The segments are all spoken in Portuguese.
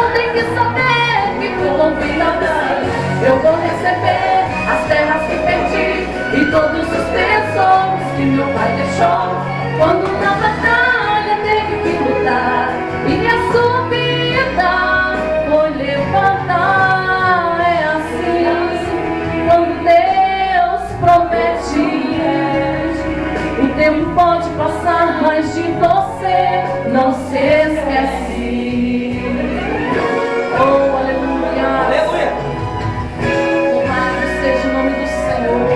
vou ter que saber que fui convidado sim. Eu vou receber as terras que perdi e todos os tesouros que meu pai deixou. Quando na batalha teve que lutar e minha subida foi levantar. É assim, quando Deus promete, o tempo pode passar, mas de você não se esquece. Oh, aleluia. Aleluia. Louvado seja o nome do Senhor.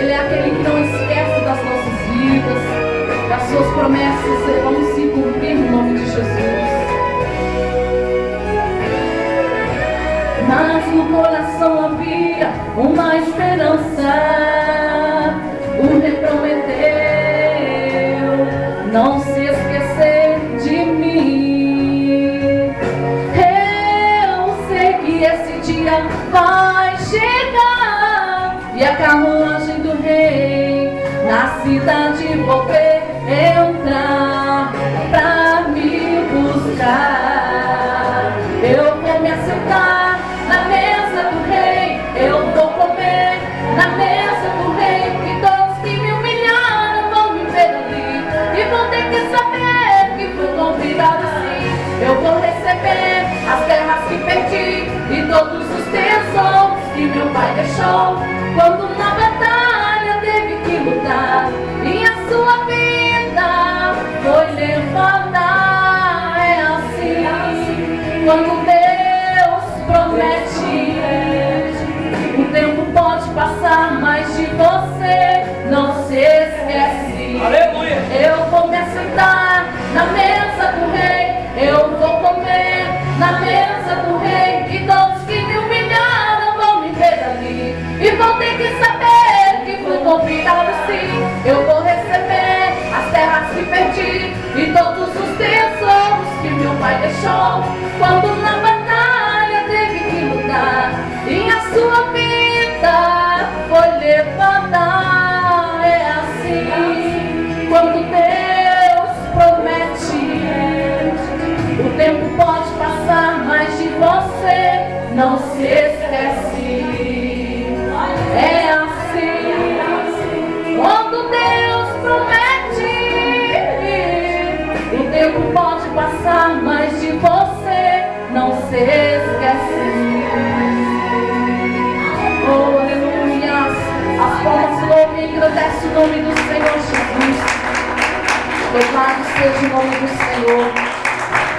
Ele é aquele que não esquece das nossas vidas, das suas promessas vão se cumprir no nome de Jesus. Mas no coração havia uma esperança. O rei prometeu não se esquecer de mim. Eu sei que esse dia vai chegar e a carruagem do rei na cidade vou ver entrar pra me buscar. Eu vou me assentar na mesa do rei, eu vou comer na mesa do rei, e todos que me humilharam vão me ver ali, e vão ter que saber que fui convidado sim. Eu vou receber as terras que perdi e todos os tesouros que meu pai deixou. Quando na batalha teve que lutar e a sua vida foi levantar. É assim, quando Deus promete, o tempo pode passar, mas de você não se esquece. Aleluia. Eu vou me assentar na mesa do rei, eu vou comer na mesa do rei, e todos que me humilharam vão me ver ali, e vão ter que saber que fui convidado sim. Eu vou receber as terras que perdi e todos os tesouros que meu pai deixou. Quando na batalha teve que lutar e a sua vida foi levantar. É assim, quando Deus promete, o tempo pode passar, mas de você não se esquece. É assim, quando Deus promete, o tempo pode passar, mas de você não se esquece. Oh, aleluia. As palmas louvam e engrandecem o nome do Senhor Jesus. Louvado seja o nome do Senhor.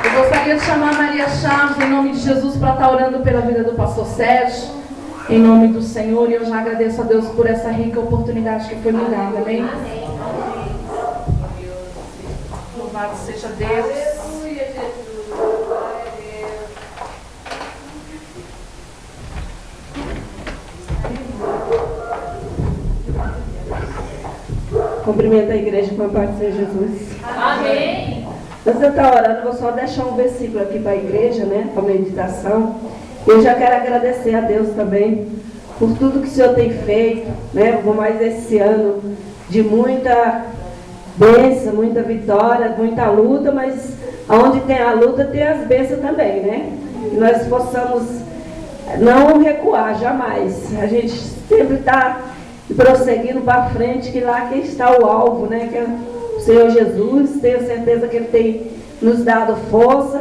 Eu gostaria de chamar a Maria Chaves, em nome de Jesus, para estar orando pela vida do pastor Sérgio, em nome do Senhor. E eu já agradeço a Deus por essa rica oportunidade que foi me dada. Amém? Louvado seja Deus. Cumprimento a igreja com a paz de Jesus. Amém. Antes de eu estar orando, eu vou só deixar um versículo aqui para a igreja, né? Para a meditação. Eu já quero agradecer a Deus também por tudo que o Senhor tem feito, né? Por mais esse ano de muita bênção, muita vitória, muita luta, mas onde tem a luta tem as bênçãos também, né? Que nós possamos não recuar jamais. A gente sempre está prosseguindo para frente, que lá que está o alvo, né? Que é o Senhor Jesus. Tenho certeza que Ele tem nos dado força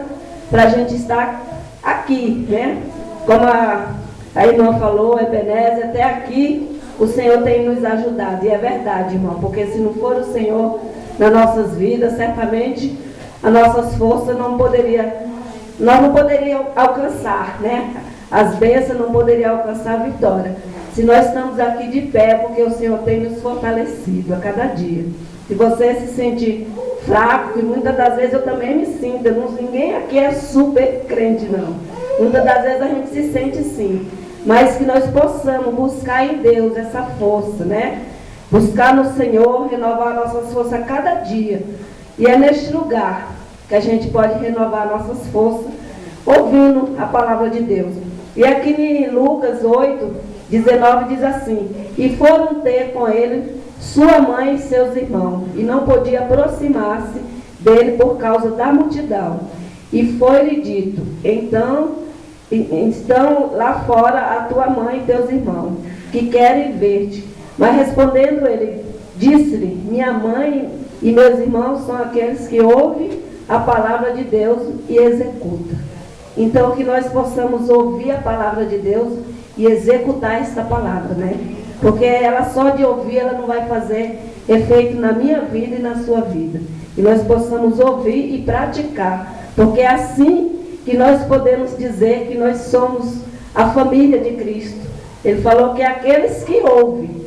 para a gente estar aqui, né? Como a irmã falou, Ebenezer, até aqui o Senhor tem nos ajudado. E é verdade, irmão, porque se não for o Senhor nas nossas vidas, certamente as nossas forças nós não poderíamos alcançar, né? As bênçãos não poderiam alcançar a vitória. Se nós estamos aqui de pé, porque o Senhor tem nos fortalecido a cada dia. Se você se sente fraco, que muitas das vezes eu também me sinto, ninguém aqui é super crente, não. Muitas das vezes a gente se sente sim. Mas que nós possamos buscar em Deus essa força, né? Buscar no Senhor, renovar nossas forças a cada dia. E é neste lugar que a gente pode renovar nossas forças, ouvindo a palavra de Deus. E aqui em Lucas 8:19 diz assim: e foram ter com ele sua mãe e seus irmãos, e não podia aproximar-se dele por causa da multidão. E foi-lhe dito: então estão lá fora a tua mãe e teus irmãos, que querem ver-te. Mas respondendo ele, disse-lhe: minha mãe e meus irmãos são aqueles que ouvem a palavra de Deus e executam. Então, que nós possamos ouvir a palavra de Deus e executar esta palavra, né? Porque ela só de ouvir, ela não vai fazer efeito na minha vida e na sua vida. E nós possamos ouvir e praticar, porque é assim que nós podemos dizer que nós somos a família de Cristo. Ele falou que aqueles que ouvem.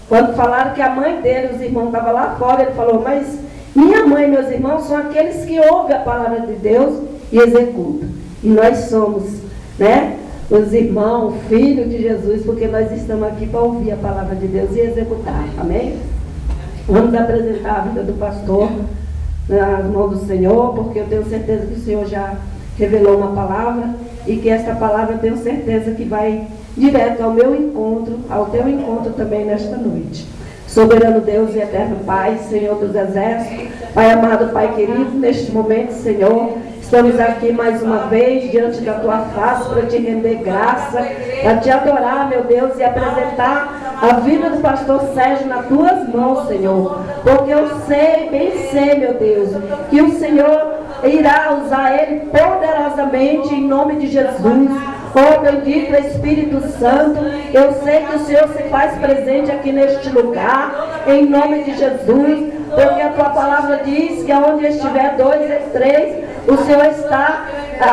Quando falaram que a mãe dele, os irmãos estavam lá fora, ele falou: mas minha mãe e meus irmãos são aqueles que ouvem a palavra de Deus e executam. E nós somos, né, os irmãos, filhos de Jesus, porque nós estamos aqui para ouvir a palavra de Deus e executar. Amém? Vamos apresentar a vida do pastor nas mãos do Senhor, porque eu tenho certeza que o Senhor já revelou uma palavra e que esta palavra eu tenho certeza que vai direto ao meu encontro, ao teu encontro também nesta noite. Soberano Deus e eterno Pai, Senhor dos exércitos, Pai amado, Pai querido, neste momento, Senhor, estamos aqui mais uma vez diante da tua face para te render graça, para te adorar, meu Deus, e apresentar a vida do pastor Sérgio nas tuas mãos, Senhor. Porque eu sei, bem sei, meu Deus, que o Senhor irá usar ele poderosamente em nome de Jesus. Oh, bendito Espírito Santo, eu sei que o Senhor se faz presente aqui neste lugar, em nome de Jesus, porque a tua palavra diz que onde estiver 2 e 3, o Senhor está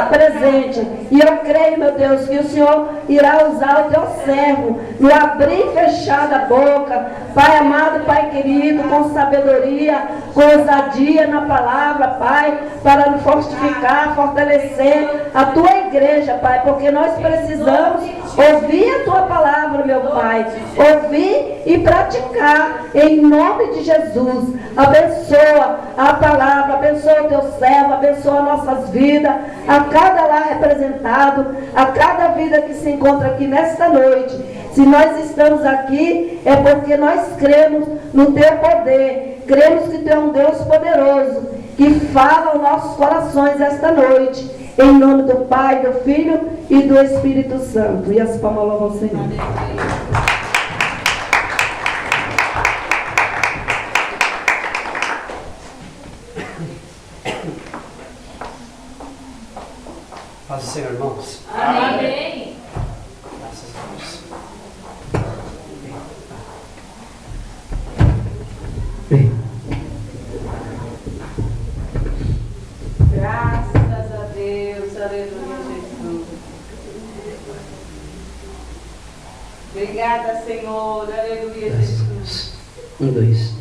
presente. E eu creio, meu Deus, que o Senhor irá usar o teu servo no abrir e fechar da boca, Pai amado, Pai querido, com sabedoria, com ousadia na palavra, Pai, para nos fortificar, fortalecer a tua igreja, Pai, porque nós precisamos ouvir a tua palavra, meu Pai, ouvir e praticar em nome de Jesus. Abençoa a palavra, abençoa o teu servo, abençoa nossas vidas, a cada lar representado, a cada vida que se encontra aqui nesta noite. Se nós estamos aqui, é porque nós cremos no teu poder, cremos que tu é um Deus poderoso, que fala aos nossos corações esta noite, em nome do Pai, do Filho e do Espírito Santo. E as palmas louvam ao Senhor. Paz do Senhor, irmãos. Amém. Graças a Deus. Bem. Graças a Deus, aleluia, Jesus. Obrigada, Senhor, aleluia, Jesus. 1, 2.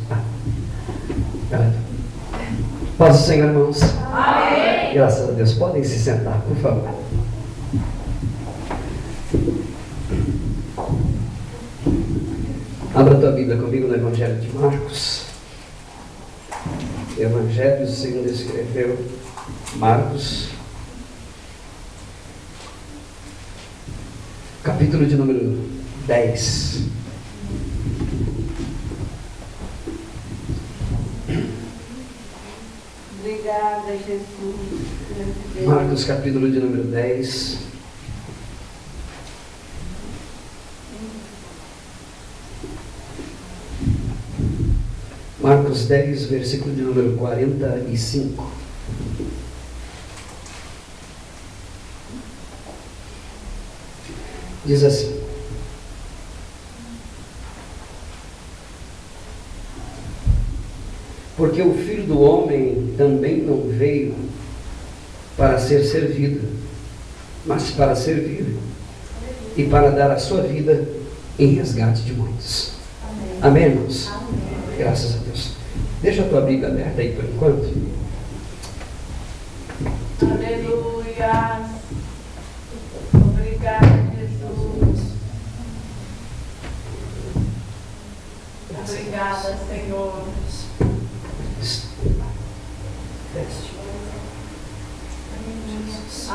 Paz do Senhor, irmãos. Amém. Graças a Deus. Podem se sentar, por favor. Abra a tua Bíblia comigo no Evangelho de Marcos. Evangelho segundo escreveu Marcos, capítulo de número 10. Obrigada, Jesus. Marcos, capítulo de número 10. Marcos 10, versículo de número 45. Diz assim: porque o Filho do Homem também não veio para ser servido, mas para servir e para dar a sua vida em resgate de muitos. Amém, irmãos? Amém. Graças a Deus. Deixa a tua Bíblia aberta aí por enquanto. Aleluia. Obrigada, Jesus. Obrigada, Senhor.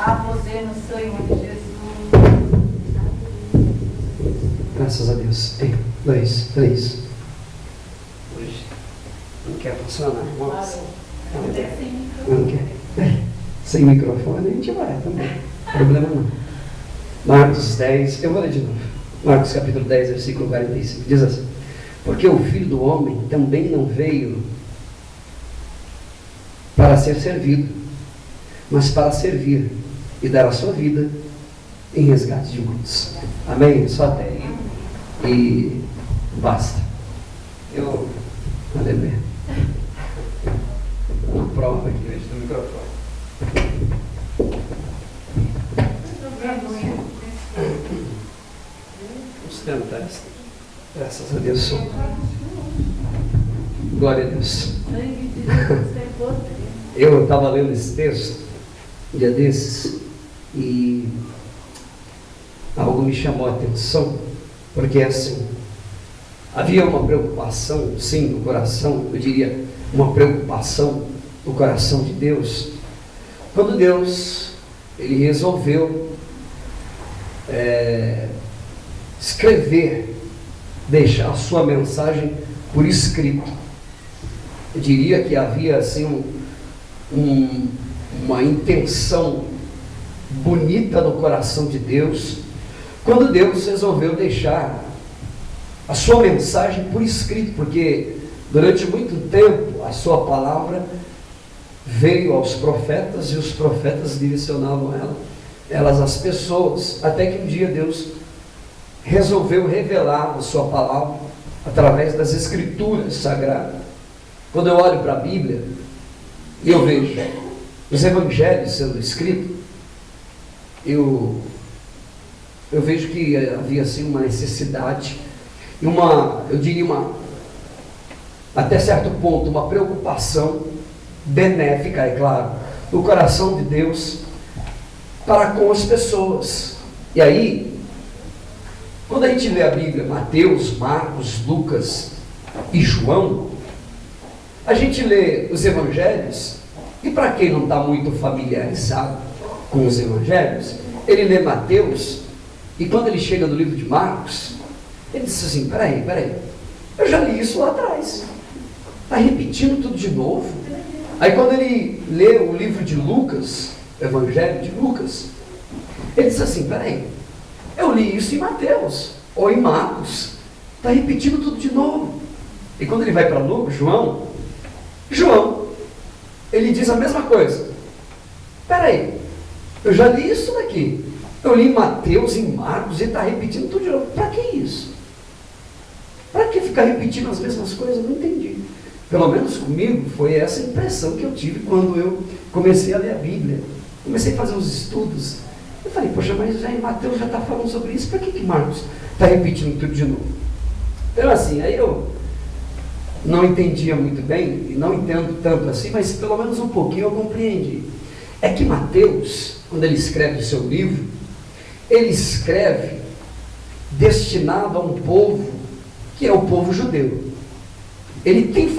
Há poder no sangue de Jesus. Graças a Deus. 1, 2, 3. Hoje não quer funcionar, irmãos? Não quer. sem microfone, a gente vai também. Problema não. Marcos 10, eu vou ler de novo. Marcos capítulo 10, versículo 45. Diz assim: porque o Filho do Homem também não veio para ser servido, mas para servir e dar a sua vida em resgate de muitos. Amém? Só até aí. E basta. Aleluia. Uma prova aqui hoje do microfone. Vamos tentar. Graças a Deus. Glória a Deus. Eu estava lendo esse texto um dia desses e algo me chamou a atenção, porque assim, havia uma preocupação, sim, no coração, eu diria, uma preocupação no coração de Deus, quando Deus, Ele resolveu escrever, deixar a sua mensagem por escrito. Eu diria que havia assim uma intenção bonita no coração de Deus, quando Deus resolveu deixar a sua mensagem por escrito, porque durante muito tempo a sua palavra veio aos profetas e os profetas direcionavam elas às pessoas, até que um dia Deus resolveu revelar a sua palavra através das escrituras sagradas. Quando eu olho para a Bíblia e eu vejo os evangelhos sendo escritos, eu vejo que havia assim uma necessidade e eu diria até certo ponto, uma preocupação benéfica, é claro, no coração de Deus para com as pessoas. E aí, quando a gente lê a Bíblia, Mateus, Marcos, Lucas e João, a gente lê os evangelhos, e para quem não está muito familiarizado com os evangelhos, ele lê Mateus, e quando ele chega no livro de Marcos, ele diz assim: peraí, eu já li isso lá atrás, está repetindo tudo de novo. Aí quando ele lê o livro de Lucas, o evangelho de Lucas, ele diz assim: peraí, eu li isso em Mateus, ou em Marcos, está repetindo tudo de novo. E quando ele vai para João, ele diz a mesma coisa. Peraí, eu já li isso daqui, eu li em Mateus, em Marcos, e está repetindo tudo de novo. Para que isso? Para que ficar repetindo as mesmas coisas? Eu não entendi. Pelo menos comigo foi essa impressão que eu tive quando eu comecei a ler a Bíblia. Comecei a fazer os estudos. Eu falei: poxa, mas já em Mateus já está falando sobre isso, para que Marcos está repetindo tudo de novo? Então assim, aí eu não entendia muito bem, e não entendo tanto assim, mas pelo menos um pouquinho eu compreendi. É que Mateus, quando ele escreve o seu livro, ele escreve destinado a um povo que é o povo judeu. Ele tem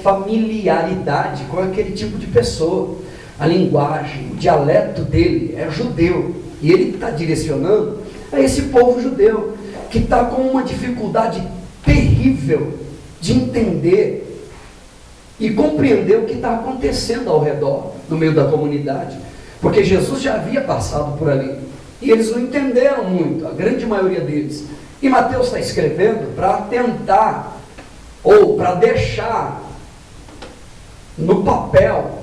familiaridade com aquele tipo de pessoa. A linguagem, o dialeto dele é judeu, e ele está direcionando a esse povo judeu, que está com uma dificuldade terrível de entender e compreender o que está acontecendo ao redor, no meio da comunidade, porque Jesus já havia passado por ali, e eles não entenderam muito, a grande maioria deles. E Mateus está escrevendo para tentar, ou para deixar no papel,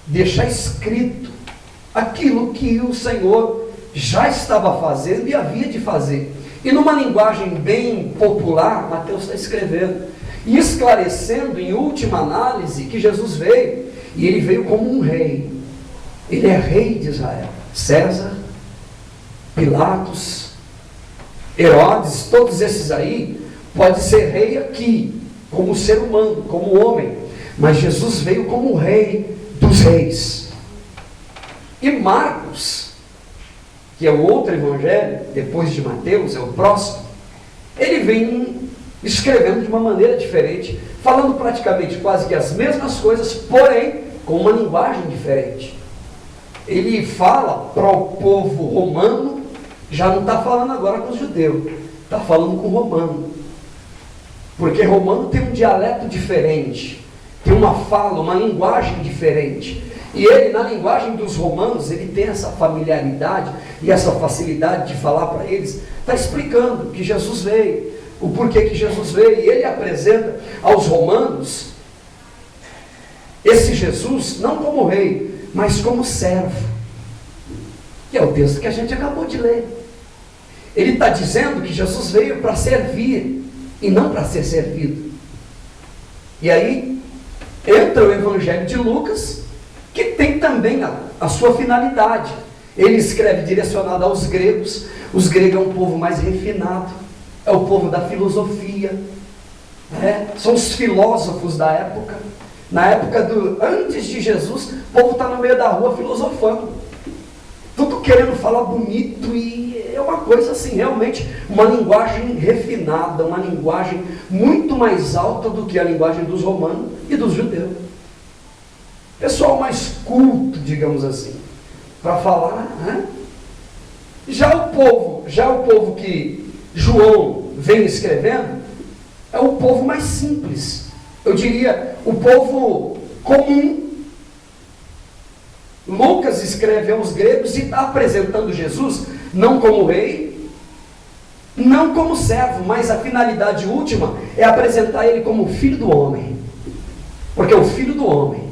deixar escrito aquilo que o Senhor já estava fazendo e havia de fazer. E numa linguagem bem popular, Mateus está escrevendo e esclarecendo, em última análise, que Jesus veio, e ele veio como um rei. Ele é rei de Israel. César, Pilatos, Herodes, todos esses aí, pode ser rei aqui, como ser humano, como homem, mas Jesus veio como o rei dos reis. E Marcos, que é o outro evangelho, depois de Mateus, é o próximo, ele vem escrevendo de uma maneira diferente, falando praticamente quase que as mesmas coisas, porém com uma linguagem diferente. Ele fala para o povo romano, já não está falando agora com os judeus, está falando com o romano, porque romano tem um dialeto diferente, tem uma fala, uma linguagem diferente. E ele, na linguagem dos romanos, ele tem essa familiaridade e essa facilidade de falar para eles, está explicando que Jesus veio, o porquê que Jesus veio, e ele apresenta aos romanos esse Jesus não como rei, mas como servo, que é o texto que a gente acabou de ler. Ele está dizendo que Jesus veio para servir e não para ser servido. E aí entra o Evangelho de Lucas, que tem também a sua finalidade. Ele escreve direcionado aos gregos. Os gregos é um povo mais refinado, é o povo da filosofia, são os filósofos da época. Na época antes de Jesus, o povo está no meio da rua filosofando, tudo querendo falar bonito, e é uma coisa assim, realmente, uma linguagem refinada, uma linguagem muito mais alta do que a linguagem dos romanos e dos judeus. Pessoal mais culto, digamos assim, para falar, Já o povo que João vem escrevendo, é o povo mais simples, eu diria, o povo comum. Lucas escreve aos gregos e está apresentando Jesus não como rei, não como servo, mas a finalidade última é apresentar ele como filho do homem, porque é o filho do homem.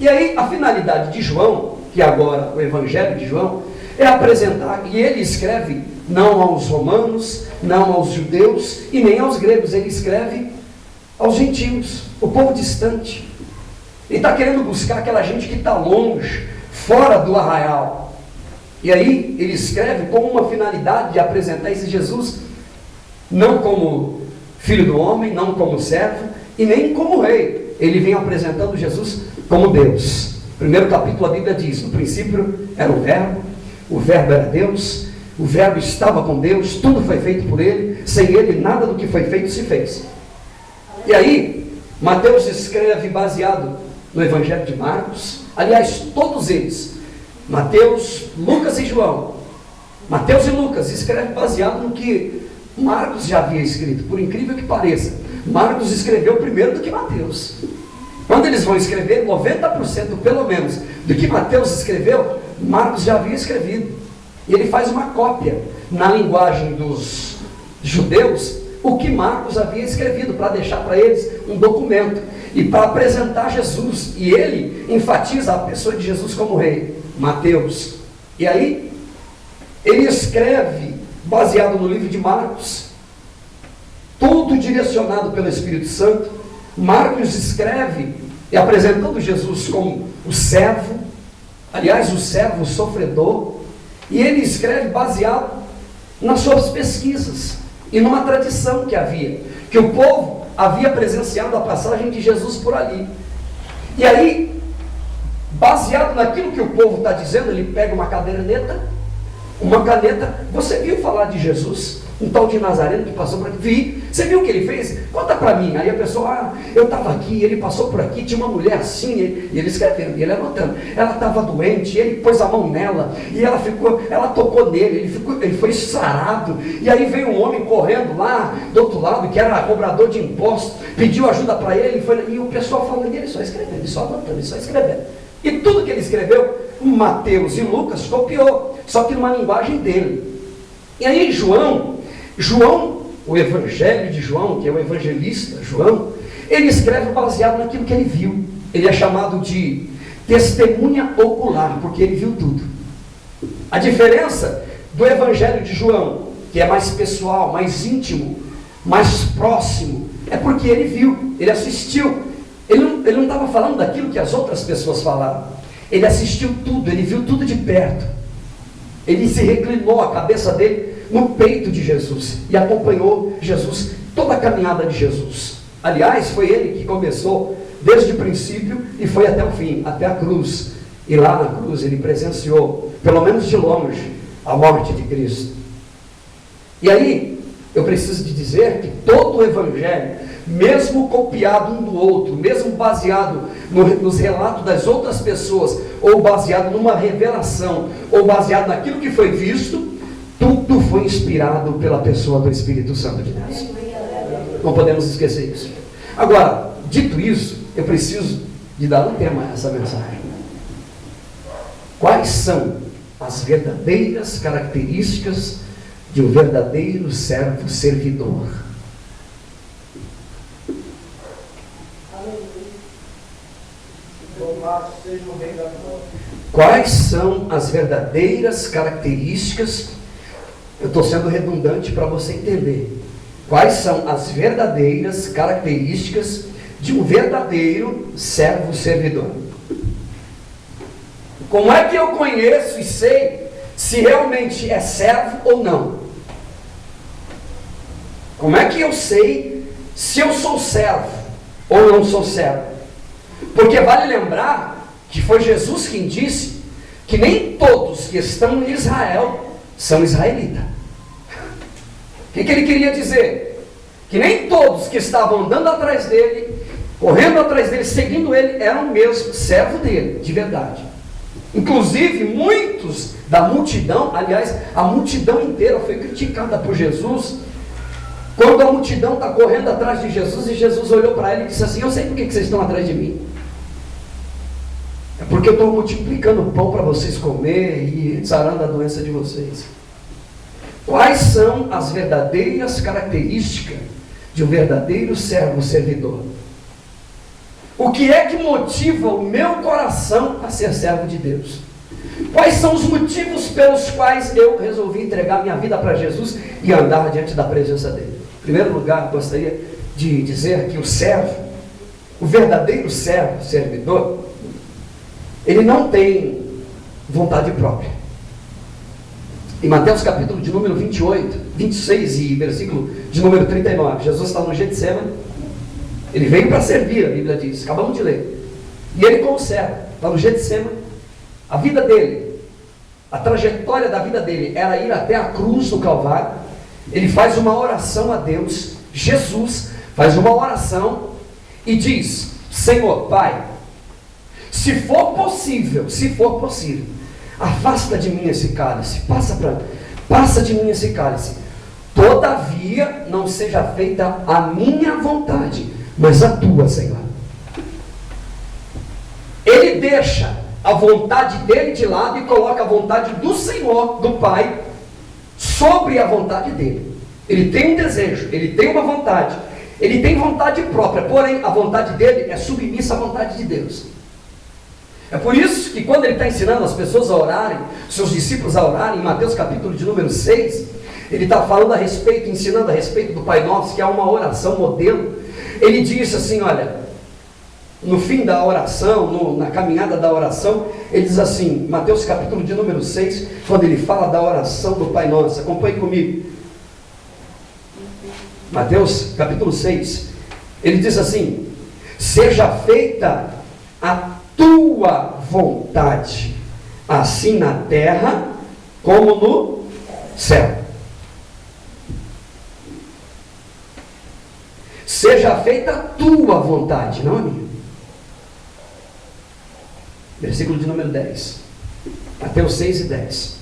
E aí a finalidade de João, que agora o Evangelho de João, é apresentar, e ele escreve não aos romanos, não aos judeus e nem aos gregos, ele escreve aos gentios, o povo distante. Ele está querendo buscar aquela gente que está longe, fora do arraial. E aí ele escreve com uma finalidade de apresentar esse Jesus não como filho do homem, não como servo e nem como rei. Ele vem apresentando Jesus como Deus. Primeiro capítulo a Bíblia diz: no princípio era o verbo era Deus, o verbo estava com Deus, tudo foi feito por ele, sem ele nada do que foi feito se fez. E aí Mateus escreve baseado no Evangelho de Marcos, aliás, todos eles, Mateus, Lucas e João, Mateus e Lucas escrevem baseado no que Marcos já havia escrito. Por incrível que pareça, Marcos escreveu primeiro do que Mateus. Quando eles vão escrever, 90% pelo menos do que Mateus escreveu, Marcos já havia escrevido. E ele faz uma cópia na linguagem dos judeus, o que Marcos havia escrevido, para deixar para eles um documento e para apresentar Jesus. E ele enfatiza a pessoa de Jesus como rei, Mateus. E aí ele escreve baseado no livro de Marcos, tudo direcionado pelo Espírito Santo. Marcos escreve apresentando Jesus como o servo, aliás, o servo sofredor, e ele escreve baseado nas suas pesquisas e numa tradição que havia, que o povo havia presenciado a passagem de Jesus por ali. E aí, baseado naquilo que o povo está dizendo, ele pega uma caderneta, uma caneta. Você viu falar de Jesus? Um tal de Nazareno que passou por aqui? Vi. Você viu o que ele fez? Conta para mim. Aí a pessoa, eu estava aqui, ele passou por aqui, tinha uma mulher assim, e ele escrevendo, e ele anotando. Ela estava doente, ele pôs a mão nela, e ela tocou nele, ele foi sarado. E aí veio um homem correndo lá do outro lado, que era cobrador de impostos, pediu ajuda para ele, e o pessoal falando dele, só escrevendo, ele só anotando, ele só escrevendo. E tudo que ele escreveu, Mateus e Lucas copiou, só que numa linguagem dele. E aí João, o Evangelho de João, que é o evangelista João, ele escreve baseado naquilo que ele viu. Ele é chamado de testemunha ocular, porque ele viu tudo. A diferença do Evangelho de João, que é mais pessoal, mais íntimo, mais próximo, é porque ele viu, ele assistiu. Ele não estava falando daquilo que as outras pessoas falavam. Ele assistiu tudo, ele viu tudo de perto. Ele se reclinou a cabeça dele no peito de Jesus e acompanhou Jesus, toda a caminhada de Jesus. Aliás, foi ele que começou desde o princípio e foi até o fim, até a cruz. E lá na cruz ele presenciou, pelo menos de longe, a morte de Cristo. E aí, eu preciso de dizer que todo o Evangelho, mesmo copiado um do outro, mesmo baseado nos relatos das outras pessoas, ou baseado numa revelação, ou baseado naquilo que foi visto, tudo foi inspirado pela pessoa do Espírito Santo de Deus. Não podemos esquecer isso. Agora, dito isso, eu preciso de dar um tema a essa mensagem. Quais são as verdadeiras características de um verdadeiro servo servidor? Quais são as verdadeiras características? Eu estou sendo redundante para você entender. Quais são as verdadeiras características de um verdadeiro servo servidor? Como é que eu conheço e sei se realmente é servo ou não? Como é que eu sei se eu sou servo ou não sou servo? Porque vale lembrar que foi Jesus quem disse que nem todos que estão em Israel são israelitas. O que ele queria dizer? Que nem todos que estavam andando atrás dele, correndo atrás dele, seguindo ele, eram mesmo servo dele, de verdade. Inclusive, muitos da multidão, aliás, a multidão inteira foi criticada por Jesus, quando a multidão está correndo atrás de Jesus, e Jesus olhou para ele e disse assim: eu sei por que vocês estão atrás de mim. É porque eu estou multiplicando o pão para vocês comer e sarando a doença de vocês. Quais são as verdadeiras características de um verdadeiro servo servidor? O que é que motiva o meu coração a ser servo de Deus? Quais são os motivos pelos quais eu resolvi entregar minha vida para Jesus e andar diante da presença dele? Em primeiro lugar, gostaria de dizer que o servo, o verdadeiro servo servidor, ele não tem vontade própria. Em Mateus capítulo de número 28, 26 e versículo de número 39, Jesus está no Getsemane. Ele veio para servir, a Bíblia diz, acabamos de ler. E ele como servo, está no Getsemane. A vida dele, a trajetória da vida dele era ir até a cruz do Calvário. Ele faz uma oração a Deus. Jesus faz uma oração e diz: Senhor, Pai, se for possível, afasta de mim esse cálice, passa de mim esse cálice. Todavia, não seja feita a minha vontade, mas a tua, Senhor. Ele deixa a vontade dele de lado e coloca a vontade do Senhor, do Pai, sobre a vontade dele. Ele tem um desejo, ele tem uma vontade, ele tem vontade própria, porém a vontade dele é submissa à vontade de Deus. É por isso que quando ele está ensinando as pessoas a orarem, seus discípulos a orarem, em Mateus capítulo de número 6, ele está falando a respeito, ensinando a respeito do Pai Nosso, que é uma oração modelo. Ele disse assim, olha, no fim da oração, na caminhada da oração, ele diz assim, Mateus capítulo de número 6, quando ele fala da oração do Pai Nosso, acompanhe comigo. Mateus capítulo 6, ele diz assim: seja feita a tua vontade, assim na terra como no céu. Seja feita a tua vontade, não a minha. Versículo de número 10. Mateus 6 e 10.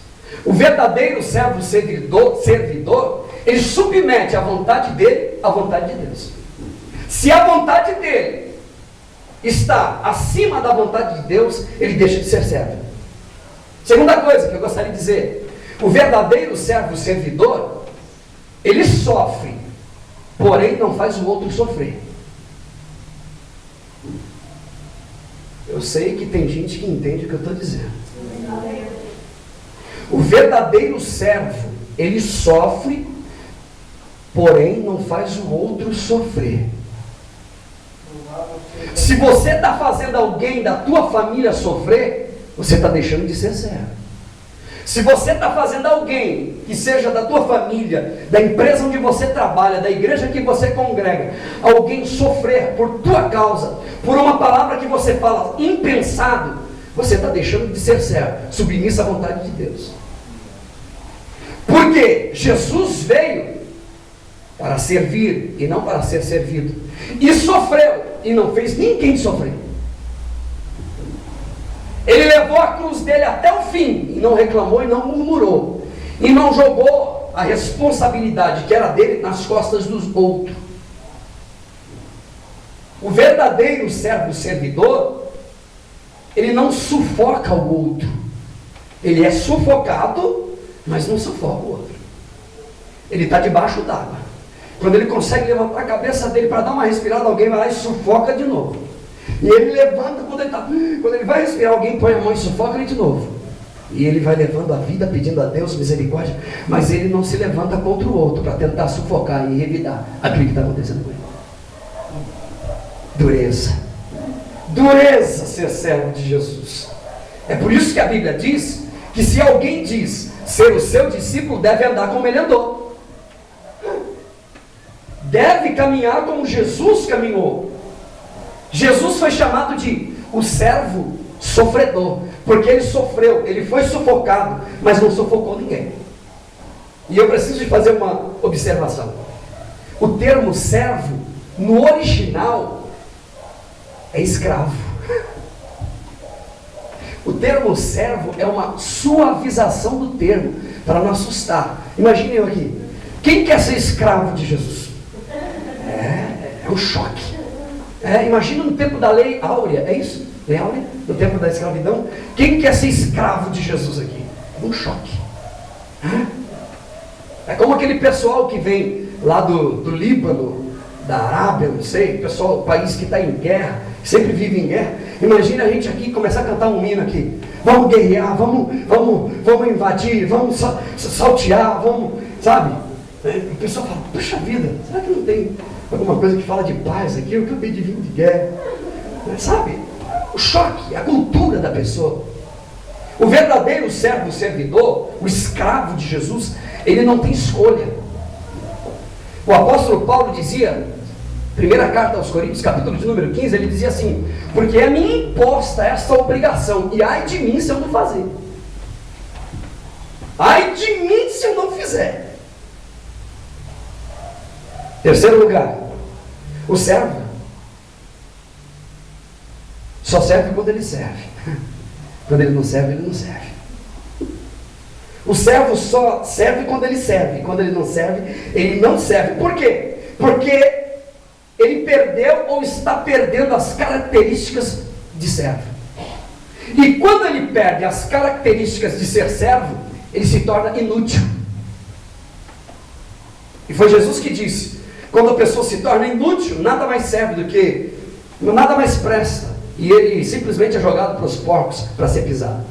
O verdadeiro servo servidor, ele submete a vontade dele à vontade de Deus. Se a vontade dele está acima da vontade de Deus, ele deixa de ser servo. Segunda coisa que eu gostaria de dizer: o verdadeiro servo servidor, ele sofre, porém não faz o outro sofrer. Eu sei que tem gente que entende o que eu estou dizendo. O verdadeiro servo, ele sofre, porém não faz o outro sofrer. Se você está fazendo alguém da tua família sofrer, você está deixando de ser servo. Se você está fazendo alguém que seja da tua família, da empresa onde você trabalha, da igreja que você congrega, alguém sofrer por tua causa, por uma palavra que você fala impensado, você está deixando de ser servo, submissa à vontade de Deus. Porque Jesus veio para servir e não para ser servido, e sofreu e não fez ninguém sofrer. Ele levou a cruz dele até o fim, e não reclamou e não murmurou, e não jogou a responsabilidade que era dele nas costas dos outros. O verdadeiro servo servidor, ele não sufoca o outro. Ele é sufocado, mas não sufoca o outro. Ele está debaixo d'água. Quando ele consegue levantar a cabeça dele para dar uma respirada, alguém vai lá e sufoca de novo. E ele levanta, quando ele vai respirar, alguém põe a mão e sufoca ele de novo. E ele vai levando a vida, pedindo a Deus misericórdia, mas ele não se levanta contra o outro para tentar sufocar e revidar aquilo que está acontecendo com ele. Dureza. Dureza ser servo de Jesus. É por isso que a Bíblia diz que se alguém diz ser o seu discípulo, deve andar como ele andou. Deve caminhar como Jesus caminhou. Jesus foi chamado de o servo sofredor, porque ele sofreu, ele foi sufocado, mas não sufocou ninguém. E eu preciso de fazer uma observação. O termo servo, no original, é escravo. O termo servo é uma suavização do termo, para não assustar. Imagine eu aqui, quem quer ser escravo de Jesus? É um choque. Imagina no tempo da lei áurea, é isso? Lei áurea? No tempo da escravidão. Quem quer ser escravo de Jesus aqui? É um choque. É como aquele pessoal que vem lá do Líbano, da Arábia, não sei, pessoal, país que está em guerra, sempre vive em guerra. Imagina a gente aqui começar a cantar um hino aqui. Vamos guerrear, vamos invadir, vamos saltear, vamos, sabe? O pessoal fala, puxa vida, será que não tem alguma coisa que fala de paz aqui? Eu acabei de vir de guerra. Sabe? O choque, a cultura da pessoa. O verdadeiro servo, o servidor, o escravo de Jesus, ele não tem escolha. O apóstolo Paulo dizia, primeira carta aos Coríntios, capítulo de número 15, ele dizia assim: porque é me imposta essa obrigação, e ai de mim se eu não fazer. Ai de mim se eu não fizer. Terceiro lugar, o servo só serve quando ele serve. Quando ele não serve, ele não serve. O servo só serve quando ele serve. Quando ele não serve, ele não serve. Por quê? Porque ele perdeu ou está perdendo as características de servo. E quando ele perde as características de ser servo, ele se torna inútil. E foi Jesus que disse: quando a pessoa se torna inútil, nada mais serve do que, nada mais presta. E ele simplesmente é jogado para os porcos para ser pisado.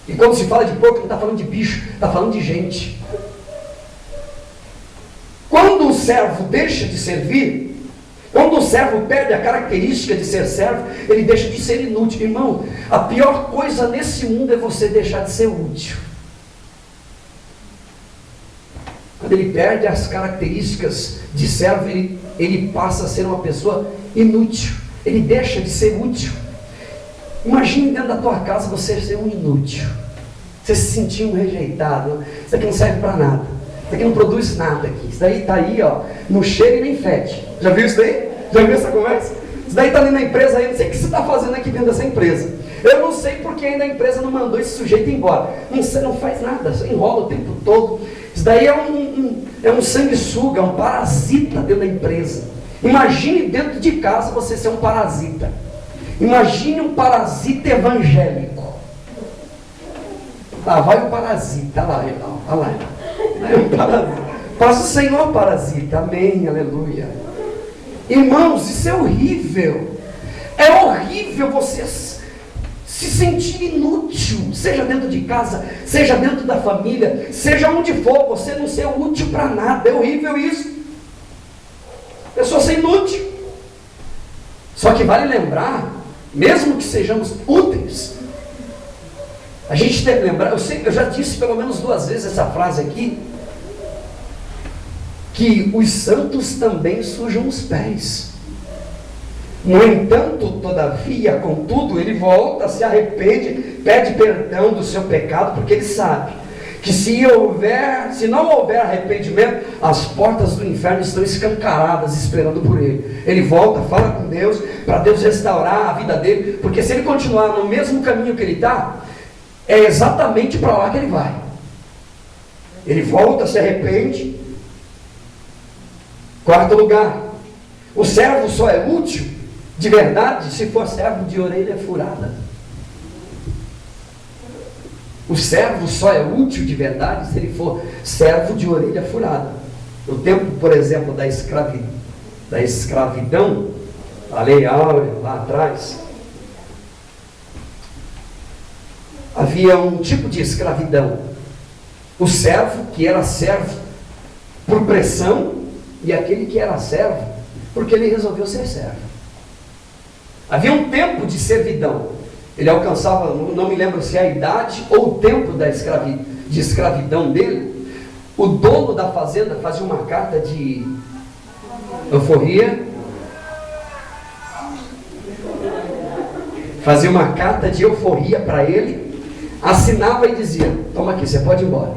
E quando se fala de porco, não está falando de bicho, está falando de gente. Quando o servo deixa de servir, quando o servo perde a característica de ser servo, ele deixa de ser inútil. Irmão, a pior coisa nesse mundo é você deixar de ser útil. Quando ele perde as características de servo, ele passa a ser uma pessoa inútil. Ele deixa de ser útil. Imagine dentro da tua casa você ser um inútil. Você se sentir um rejeitado. Isso aqui não serve para nada. Isso aqui não produz nada aqui. Isso daí está aí, ó, não cheira e nem fede. Já viu isso daí? Já viu essa conversa? Isso daí está ali na empresa aí. Não sei o que você está fazendo aqui dentro dessa empresa. Eu não sei porque ainda a empresa não mandou esse sujeito embora. Não faz nada, você enrola o tempo todo. Isso daí é um sanguessuga, um parasita dentro da empresa. Imagine dentro de casa você ser um parasita. Imagine um parasita evangélico. Lá vai o parasita, olha lá. É um parasita. Passa o Senhor parasita, amém, aleluia. Irmãos, isso é horrível. É horrível você se sentir inútil, seja dentro de casa, seja dentro da família, seja onde for, você não ser útil para nada. É horrível isso. Pessoa ser inútil. Só que vale lembrar, mesmo que sejamos úteis, a gente deve lembrar, eu já disse pelo menos 2 vezes essa frase aqui, que os santos também sujam os pés. No entanto, todavia, contudo, ele volta, se arrepende, pede perdão do seu pecado, porque ele sabe que se não houver arrependimento, as portas do inferno estão escancaradas esperando por ele. Ele volta, fala com Deus, para Deus restaurar a vida dele, porque se ele continuar no mesmo caminho que ele está, é exatamente para lá que ele vai. Ele volta, se arrepende. 4º lugar, o servo só é útil de verdade se for servo de orelha furada. O servo só é útil de verdade se ele for servo de orelha furada. No tempo, por exemplo, da escravidão, a lei áurea lá atrás, havia um tipo de escravidão. O servo que era servo por pressão e aquele que era servo porque ele resolveu ser servo. Havia um tempo de servidão. Ele alcançava, não me lembro se é a idade ou o tempo de escravidão dele. O dono da fazenda fazia uma carta de euforia, fazia uma carta de euforia para ele, assinava e dizia: toma aqui, você pode ir embora.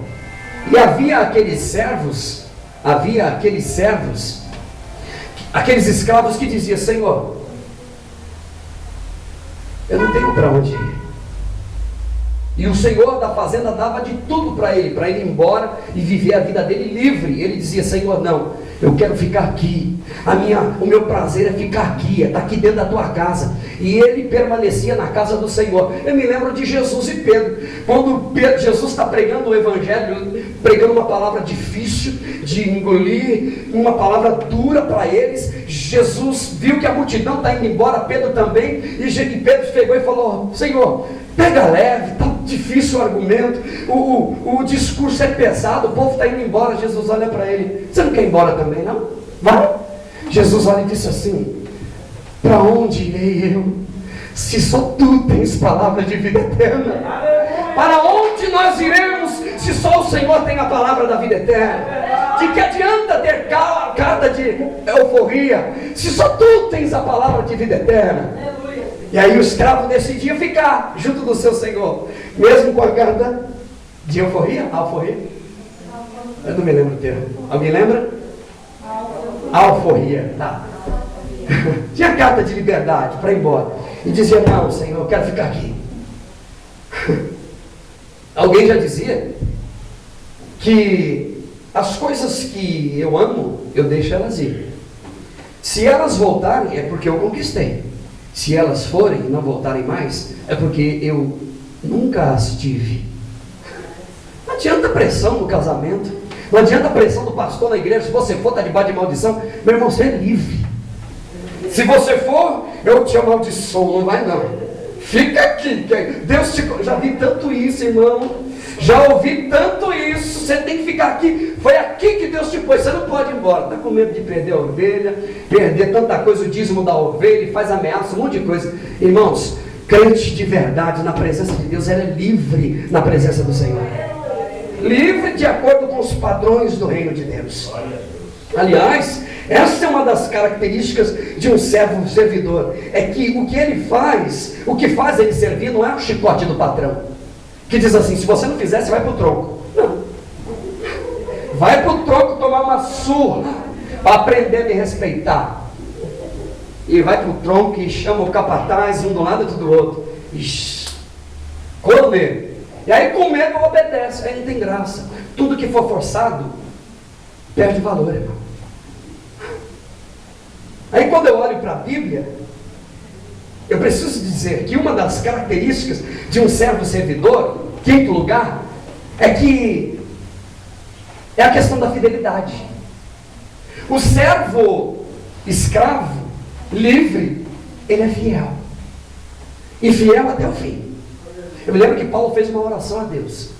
E havia aqueles servos, aqueles escravos que diziam: Senhor, eu não tenho para onde ir. E o senhor da fazenda dava de tudo para ele ir embora e viver a vida dele livre. Ele dizia: Senhor, não, eu quero ficar aqui. O meu prazer é ficar aqui, é estar aqui dentro da tua casa. E ele permanecia na casa do Senhor. Eu me lembro de Jesus e Pedro. Quando Jesus está pregando o Evangelho, pregando uma palavra difícil de engolir, uma palavra dura para eles, Jesus viu que a multidão está indo embora, Pedro também, e Pedro pegou e falou: Senhor, pega leve, está difícil o argumento, o discurso é pesado, o povo está indo embora. Jesus olha para ele: você não quer ir embora também, não? Vai. Jesus olha e disse assim: para onde irei eu, se só tu tens palavra de vida eterna? Para onde nós iremos, se só o Senhor tem a palavra da vida eterna? De que adianta ter carta de euforia, se só tu tens a palavra de vida eterna? E aí o escravo decidia ficar junto do seu Senhor, mesmo com a carta de euforia, alforria. Eu não me lembro o termo. Alguém lembra? Alforria, tá. Tinha carta de liberdade para ir embora. E dizia: não, Senhor, eu quero ficar aqui. Alguém já dizia que as coisas que eu amo, eu deixo elas ir. Se elas voltarem, é porque eu conquistei. Se elas forem e não voltarem mais, é porque eu nunca as tive. Não adianta pressão no casamento, não adianta pressão do pastor na igreja. Se você for, está debaixo de maldição. Meu irmão, você é livre. Se você for, eu te amaldiçoo. Não vai não. Fica aqui. Deus te... Já vi tanto isso, irmão. Já ouvi tanto isso. Você tem que ficar aqui. Foi aqui que Deus te pôs. Você não pode ir embora. Está com medo de perder a ovelha, perder tanta coisa, o dízimo da ovelha, faz ameaça, um monte de coisa. Irmãos, crente de verdade na presença de Deus, ela é livre na presença do Senhor. Livre de acordo com os padrões do reino de Deus. Aliás, essa é uma das características de um servo servidor. É que o que ele faz, o que faz ele servir não é o chicote do patrão, que diz assim: se você não fizer, você vai para o tronco. Não. Vai para o tronco tomar uma surra para aprender a me respeitar. E vai para o tronco e chama o capataz, um do lado e outro do outro. Ixi, comer. E aí comer não obedece, aí não tem graça. Tudo que for forçado perde valor, irmão. Aí quando eu olho para a Bíblia, eu preciso dizer que uma das características de um servo servidor, quinto lugar, é a questão da fidelidade. O servo escravo, livre, ele é fiel. E fiel até o fim. Eu me lembro que Paulo fez uma oração a Deus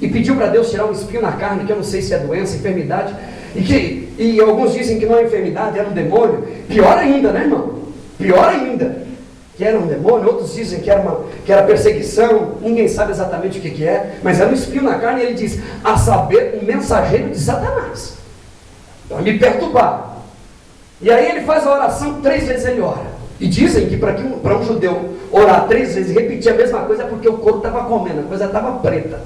e pediu para Deus tirar um espinho na carne, que eu não sei se é doença, enfermidade, e alguns dizem que não é enfermidade, era um demônio. Pior ainda, né, irmão? Pior ainda, que era um demônio. Outros dizem que era perseguição. Ninguém sabe exatamente o que é, mas era um espinho na carne. E ele diz: a saber, um mensageiro de Satanás, para me perturbar. E aí ele faz a oração, 3 vezes ele ora. E dizem que para um judeu orar 3 vezes e repetir a mesma coisa é porque o couro estava comendo, a coisa estava preta.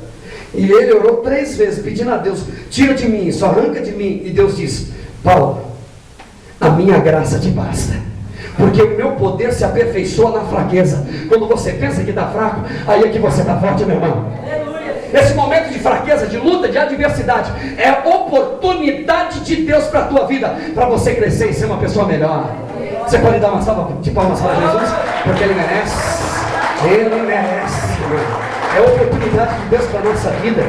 E ele orou 3 vezes, pedindo a Deus: tira de mim isso, arranca de mim. E Deus diz: Paulo, a minha graça te basta, porque o meu poder se aperfeiçoa na fraqueza. Quando você pensa que está fraco, aí é que você está forte, meu irmão. Esse momento de fraqueza, de luta, de adversidade, é oportunidade de Deus para a tua vida, para você crescer e ser uma pessoa melhor. Você pode dar uma salva de palmas para Jesus? Porque Ele merece. Ele merece. É a oportunidade de Deus para a nossa vida.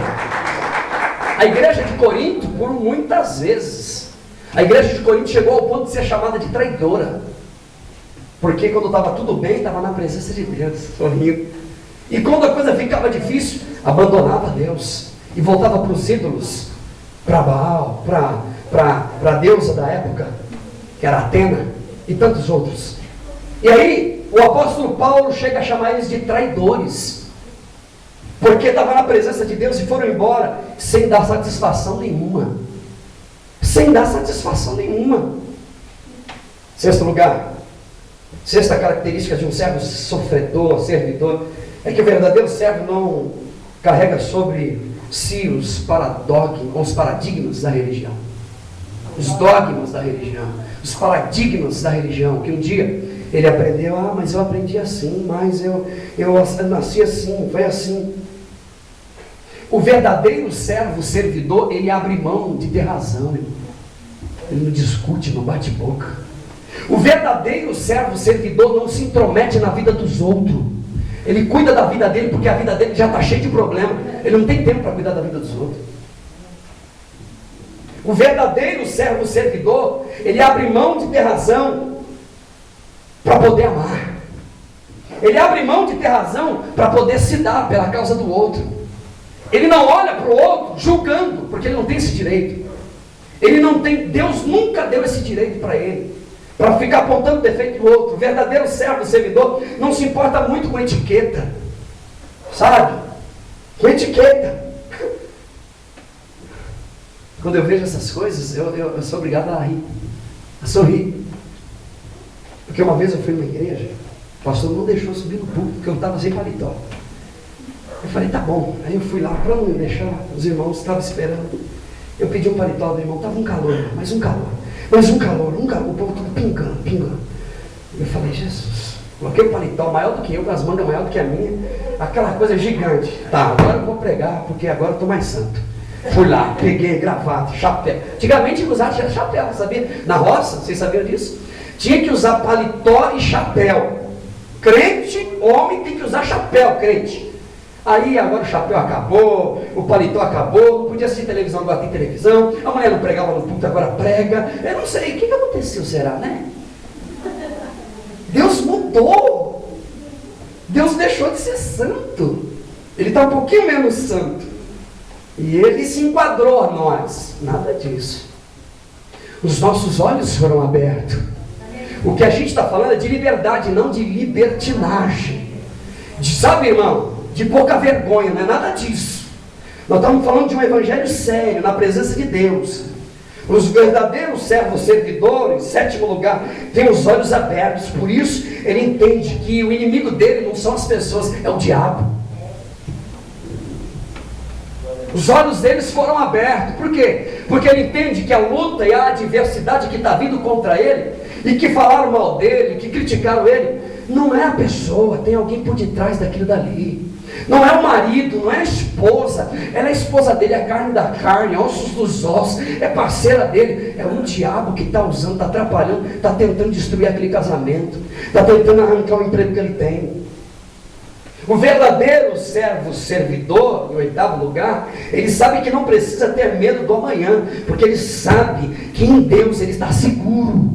A igreja de Corinto, por muitas vezes, a igreja de Corinto chegou ao ponto de ser chamada de traidora. Porque quando estava tudo bem, estava na presença de Deus, sorrindo. E quando a coisa ficava difícil, abandonava Deus. E voltava para os ídolos, para Baal, para a deusa da época, que era Atena, e tantos outros. E aí, o apóstolo Paulo chega a chamar eles de traidores. Porque estava na presença de Deus e foram embora sem dar satisfação nenhuma. Sem dar satisfação nenhuma. Sexto lugar. Sexta característica de um servo sofredor, servidor, é que o verdadeiro servo não carrega sobre si os paradigmas da religião. Os dogmas da religião. Os paradigmas da religião. Que um dia ele aprendeu, mas eu aprendi assim, mas eu nasci assim, foi assim. O verdadeiro servo, servidor, ele abre mão de ter razão. Ele não discute, não bate boca. O verdadeiro servo, servidor, não se intromete na vida dos outros. Ele cuida da vida dele, porque a vida dele já está cheia de problema. Ele não tem tempo para cuidar da vida dos outros. O verdadeiro servo, servidor, ele abre mão de ter razão para poder amar. Ele abre mão de ter razão para poder se dar pela causa do outro. Ele não olha para o outro julgando, porque ele não tem esse direito. Ele não tem, Deus nunca deu esse direito para ele, para ficar apontando o defeito do outro. O verdadeiro servo, servidor, não se importa muito com etiqueta, sabe? Com etiqueta. Quando eu vejo essas coisas, eu sou obrigado a rir, a sorrir. Porque uma vez eu fui numa igreja, o pastor não deixou eu subir no púlpito, porque eu estava sem paletó. Eu falei, tá bom. Aí eu fui lá, para não deixar, os irmãos estavam esperando. Eu pedi um paletó do irmão, estava um calor, mais um calor, o povo tudo pingando. Eu falei, Jesus, coloquei o paletó maior do que eu, com as mangas maior do que a minha, aquela coisa gigante. Tá, agora eu vou pregar, porque agora eu estou mais santo. Fui lá, peguei gravata, chapéu. Antigamente tinha que usar chapéu, sabia? Na roça, vocês sabiam disso? Tinha que usar paletó e chapéu. Crente, homem, tem que usar chapéu, crente. Aí agora o chapéu acabou, o paletó acabou, não podia assistir televisão, agora tem televisão, a mulher não pregava no púlpito, agora prega. Eu não sei, o que aconteceu, será, né? Deus mudou. Deus deixou de ser santo. Ele está um pouquinho menos santo. E ele se enquadrou a nós. Nada disso. Os nossos olhos foram abertos. O que a gente está falando é de liberdade, não de libertinagem. Sabe, irmão? De pouca vergonha, não é nada disso. Nós estamos falando de um evangelho sério, na presença de Deus. Os verdadeiros servos servidores, em sétimo lugar, têm os olhos abertos. Por isso, ele entende que o inimigo dele não são as pessoas, é o diabo. Os olhos deles foram abertos. Por quê? Porque ele entende que a luta e a adversidade que está vindo contra ele, e que falaram mal dele, que criticaram ele, não é a pessoa, tem alguém por detrás daquilo dali. Não é o marido, não é a esposa, ela é a esposa dele, é carne da carne, ossos dos ossos, é parceira dele, é um diabo que está usando, está atrapalhando, está tentando destruir aquele casamento, está tentando arrancar o emprego que ele tem. O verdadeiro servo, servidor, em oitavo lugar, ele sabe que não precisa ter medo do amanhã, porque ele sabe que em Deus ele está seguro.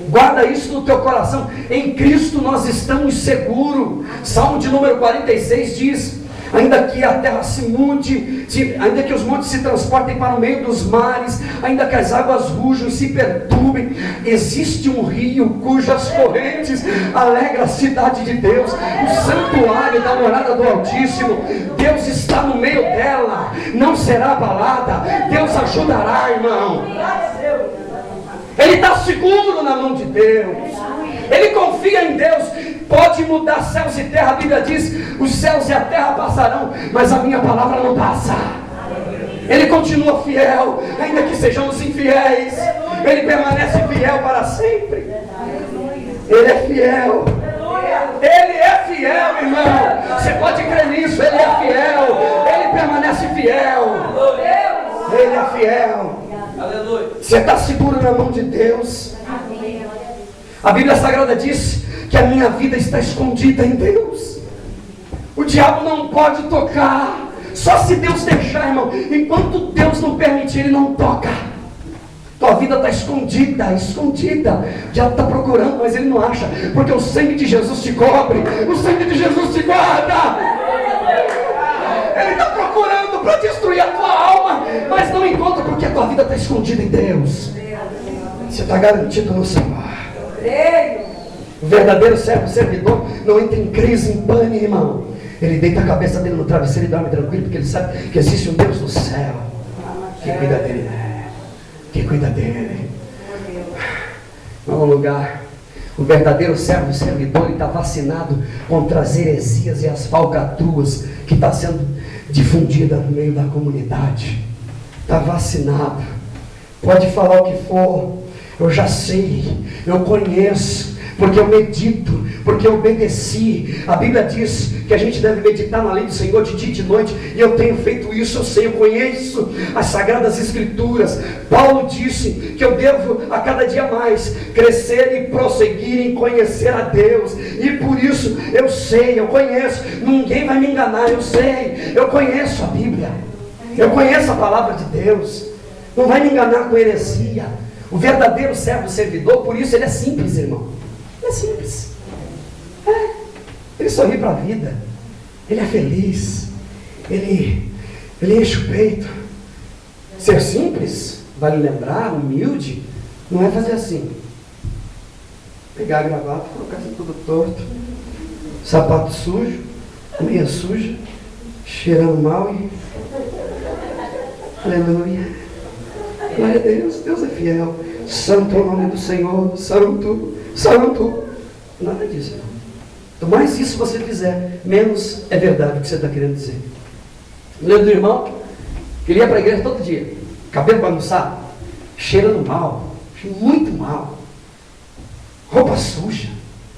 Guarda isso no teu coração. Em Cristo nós estamos seguros. Salmo de número 46 diz: ainda que a terra se mude, ainda que os montes se transportem para o meio dos mares, ainda que as águas rujam e se perturbem, existe um rio cujas correntes alegra a cidade de Deus, o santuário da morada do Altíssimo. Deus está no meio dela, não será abalada. Deus ajudará, irmão. Ele está seguro na mão de Deus. Ele confia em Deus. Pode mudar céus e terra. A Bíblia diz: os céus e a terra passarão, mas a minha palavra não passa. Ele continua fiel, ainda que sejamos infiéis. Ele permanece fiel para sempre. Ele é fiel. Ele é fiel, irmão. Você pode crer nisso. Ele é fiel. Ele permanece fiel. Ele é fiel. Aleluia. Você está seguro na mão de Deus. A Bíblia Sagrada diz que a minha vida está escondida em Deus. O diabo não pode tocar, só se Deus deixar, irmão. Enquanto Deus não permitir, ele não toca. Tua vida está escondida, escondida. O diabo está procurando, mas ele não acha, porque o sangue de Jesus te cobre, o sangue de Jesus te guarda. Ele está procurando para destruir a tua alma, mas não encontra, porque a tua vida está escondida em Deus. Você está garantido no Senhor. O verdadeiro servidor não entra em crise, em pânico, irmão. Ele deita a cabeça dele no travesseiro e dorme tranquilo, porque ele sabe que existe um Deus no céu que cuida dele, que cuida dele. Não há lugar. O verdadeiro servidor, ele está vacinado contra as heresias e as falcatruas que está sendo difundida no meio da comunidade. Está vacinado. Pode falar o que for. Eu já sei, eu conheço, porque eu medito, porque eu obedeci. A Bíblia diz que a gente deve meditar na lei do Senhor de dia e de noite, e eu tenho feito isso, eu sei, eu conheço as Sagradas Escrituras. Paulo disse que eu devo a cada dia mais crescer e prosseguir em conhecer a Deus, e por isso eu sei, eu conheço, ninguém vai me enganar, eu sei, eu conheço a Bíblia, eu conheço a palavra de Deus, não vai me enganar com heresia. O verdadeiro servidor, por isso ele é simples, irmão. Ele é simples. Ele sorri para a vida. Ele é feliz. Ele enche o peito. Ser simples, vale lembrar, humilde, não é fazer assim. Pegar a gravata, colocar assim tudo torto, sapato sujo, meia suja, cheirando mal e... Aleluia. Glória a Deus, Deus é fiel. Santo é o nome do Senhor, santo, santo. Nada disso, irmão. Quanto mais isso você fizer, menos é verdade o que você está querendo dizer. Lembro do irmão que ele ia para a igreja todo dia, cabelo bagunçado, cheirando mal, muito mal, roupa suja,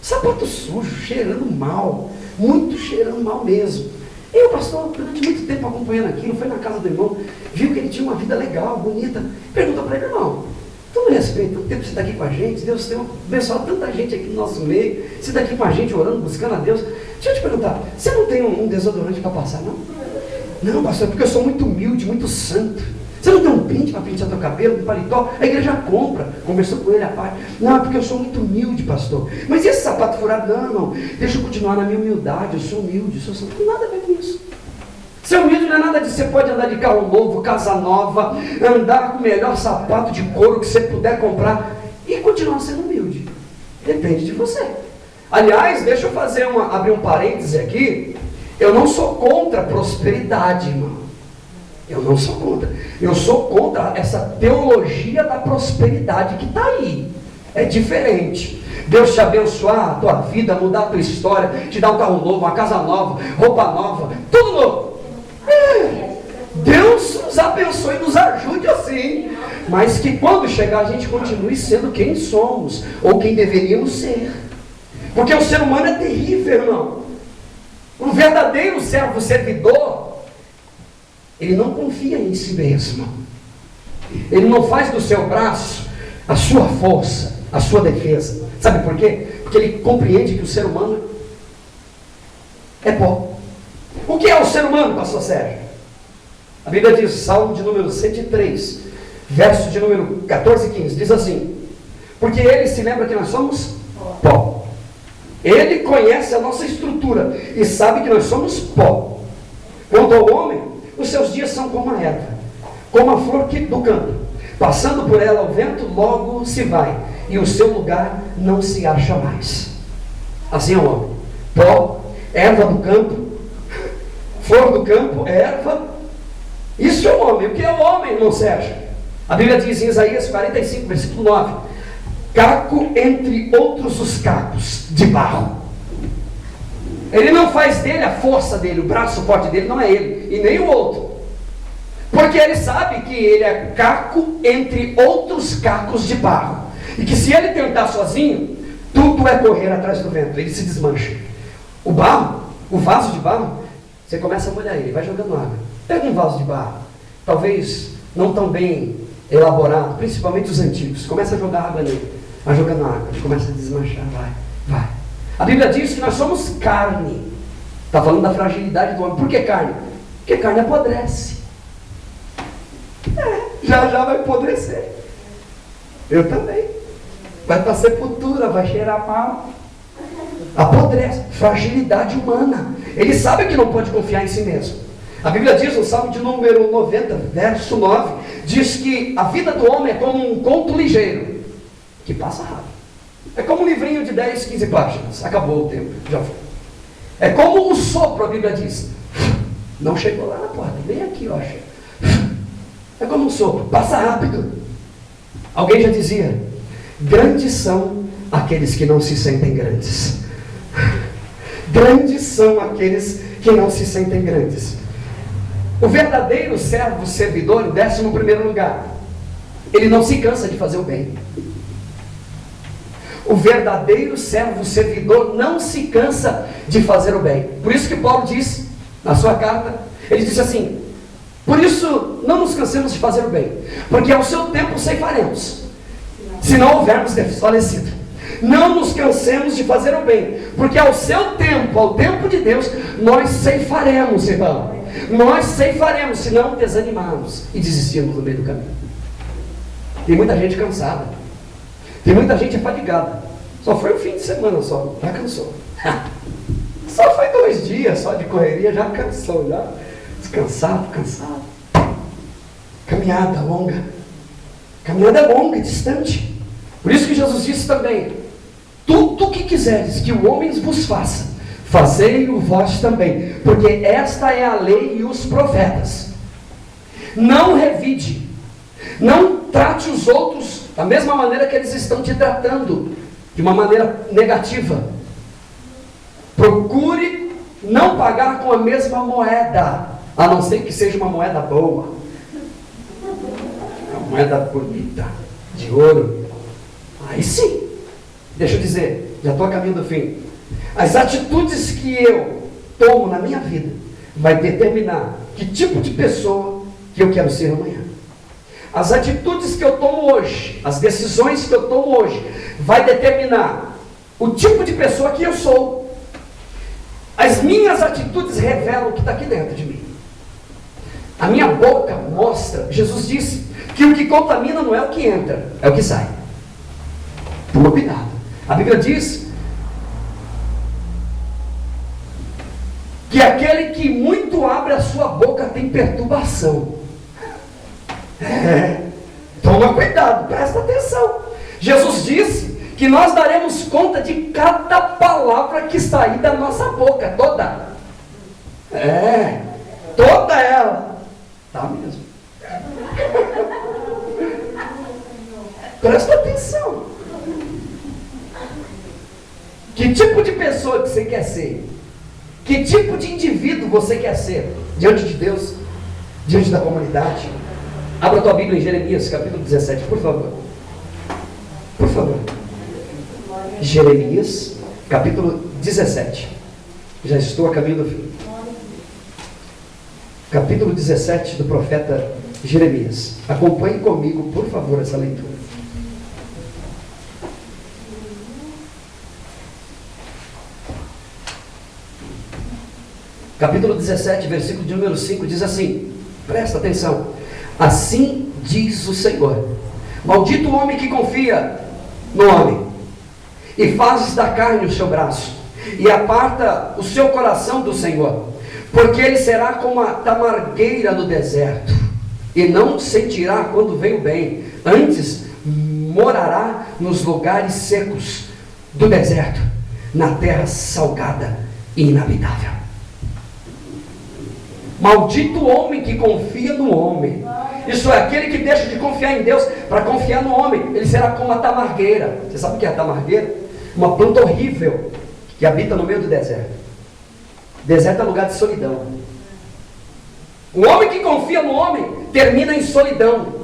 sapato sujo, cheirando mal, muito cheirando mal mesmo. E o pastor, durante muito tempo acompanhando aquilo, foi na casa do irmão, viu que ele tinha uma vida legal, bonita, perguntou para ele: irmão, tu não respeita o tempo que você está aqui com a gente? Deus tem abençoado tanta gente aqui no nosso meio, você está aqui com a gente orando, buscando a Deus. Deixa eu te perguntar, você não tem um desodorante para passar, não? Não, pastor, porque eu sou muito humilde, muito santo. Você não tem um pente para pentear teu cabelo, um paletó? A igreja compra. Conversou com ele a parte. Não, é porque eu sou muito humilde, pastor. Mas e esse sapato furado? Não, irmão, deixa eu continuar na minha humildade. Eu sou humilde, eu sou santo. Não tem nada a ver com isso. Ser humilde não é nada disso. Você pode andar de carro novo, casa nova, andar com o melhor sapato de couro que você puder comprar e continuar sendo humilde. Depende de você. Aliás, deixa eu abrir um parêntese aqui. Eu não sou contra a prosperidade, irmão. Eu não sou contra. Eu sou contra essa teologia da prosperidade que está aí. É diferente. Deus te abençoar a tua vida, mudar a tua história, te dar um carro novo, uma casa nova, roupa nova, tudo novo. Deus nos abençoe e nos ajude assim. Mas que quando chegar a gente continue sendo quem somos, ou quem deveríamos ser. Porque o ser humano é terrível, irmão. Um verdadeiro servidor, ele não confia em si mesmo. Ele não faz do seu braço a sua força, a sua defesa. Sabe por quê? Porque ele compreende que o ser humano é pó. O que é o ser humano, pastor Sérgio? A Bíblia diz, Salmo de número 103, verso de número 14 e 15, diz assim: porque ele se lembra que nós somos pó. Ele conhece a nossa estrutura e sabe que nós somos pó. Quanto ao homem, os seus dias são como a erva, como a flor do campo. Passando por ela o vento logo se vai, e o seu lugar não se acha mais. Assim é o homem. Pó, erva do campo, flor do campo, erva. Isso é o homem. O que é o homem, irmão Sérgio? A Bíblia diz em Isaías 45, versículo 9: caco entre outros os cacos de barro. Ele não faz dele a força dele, o braço forte dele não é ele, e nem o outro. Porque ele sabe que ele é caco entre outros cacos de barro. E que se ele tentar sozinho, tudo é correr atrás do vento, ele se desmancha. O barro, o vaso de barro, você começa a molhar ele, vai jogando água. Pega um vaso de barro, talvez não tão bem elaborado, principalmente os antigos, começa a jogar água nele. vai jogando água, começa a desmanchar, vai. A Bíblia diz que nós somos carne. Está falando da fragilidade do homem. Por que carne? Porque carne apodrece. Já vai apodrecer. Eu também. Vai para a sepultura, vai cheirar mal. Apodrece. Fragilidade humana. Ele sabe que não pode confiar em si mesmo. A Bíblia diz no Salmo de número 90, verso 9, diz que a vida do homem é como um conto ligeiro, que passa rápido. É como um livrinho de 10, 15 páginas. Acabou o tempo, já foi. É como um sopro, a Bíblia diz. Não chegou lá na porta, vem aqui, eu acho. É como um sopro, passa rápido. Alguém já dizia: grandes são aqueles que não se sentem grandes. Grandes são aqueles que não se sentem grandes. O verdadeiro servo servidor, em 11º lugar, ele não se cansa de fazer o bem. O verdadeiro servo servidor não se cansa de fazer o bem. Por isso que Paulo diz na sua carta, ele disse assim: por isso não nos cansemos de fazer o bem, porque ao seu tempo ceifaremos, se não houvermos desfalecido. Não nos cansemos de fazer o bem, porque ao seu tempo, ao tempo de Deus, nós ceifaremos, irmão. Nós ceifaremos, se não desanimarmos e desistirmos no meio do caminho. Tem muita gente cansada, tem muita gente afadigada. Só foi um fim de semana só, já cansou. Só foi 2 dias só de correria, já cansou, já cansado. Caminhada longa e distante. Por isso que Jesus disse também: tudo o que quiseres que o homem vos faça, fazei-o vós também, porque esta é a lei e os profetas. Não revide, não trate os outros da mesma maneira que eles estão te tratando, de uma maneira negativa. Procure não pagar com a mesma moeda, a não ser que seja uma moeda boa, uma moeda bonita, de ouro. Aí sim, deixa eu dizer, já estou a caminho do fim. As atitudes que eu tomo na minha vida vai determinar que tipo de pessoa que eu quero ser amanhã. As atitudes que eu tomo hoje, as decisões que eu tomo hoje, vai determinar o tipo de pessoa que eu sou. As minhas atitudes revelam o que está aqui dentro de mim. A minha boca mostra, Jesus disse, que o que contamina não é o que entra, é o que sai. Toma cuidado. A Bíblia diz que aquele que muito abre a sua boca tem perturbação. Toma cuidado, presta atenção. Jesus disse que nós daremos conta de cada palavra que sair da nossa boca, toda. Toda ela. Tá mesmo. Presta atenção. Que tipo de pessoa que você quer ser? Que tipo de indivíduo você quer ser diante de Deus, diante da comunidade? Abra a tua Bíblia em Jeremias, capítulo 17, por favor. Por favor. Jeremias, capítulo 17. Já estou a caminho do fim. Capítulo 17 do profeta Jeremias. Acompanhe comigo, por favor, essa leitura. Capítulo 17, versículo de número 5, diz assim, presta atenção: assim diz o Senhor: maldito o homem que confia no homem, e fazes da carne o seu braço, e aparta o seu coração do Senhor, porque ele será como a tamargueira no deserto, e não sentirá quando vem o bem, antes morará nos lugares secos do deserto, na terra salgada e inabitável. Maldito o homem que confia no homem. Isso é, aquele que deixa de confiar em Deus para confiar no homem, ele será como a tamargueira. Você sabe o que é a tamargueira? Uma planta horrível que habita no meio do deserto. Deserto é lugar de solidão. O homem que confia no homem termina em solidão,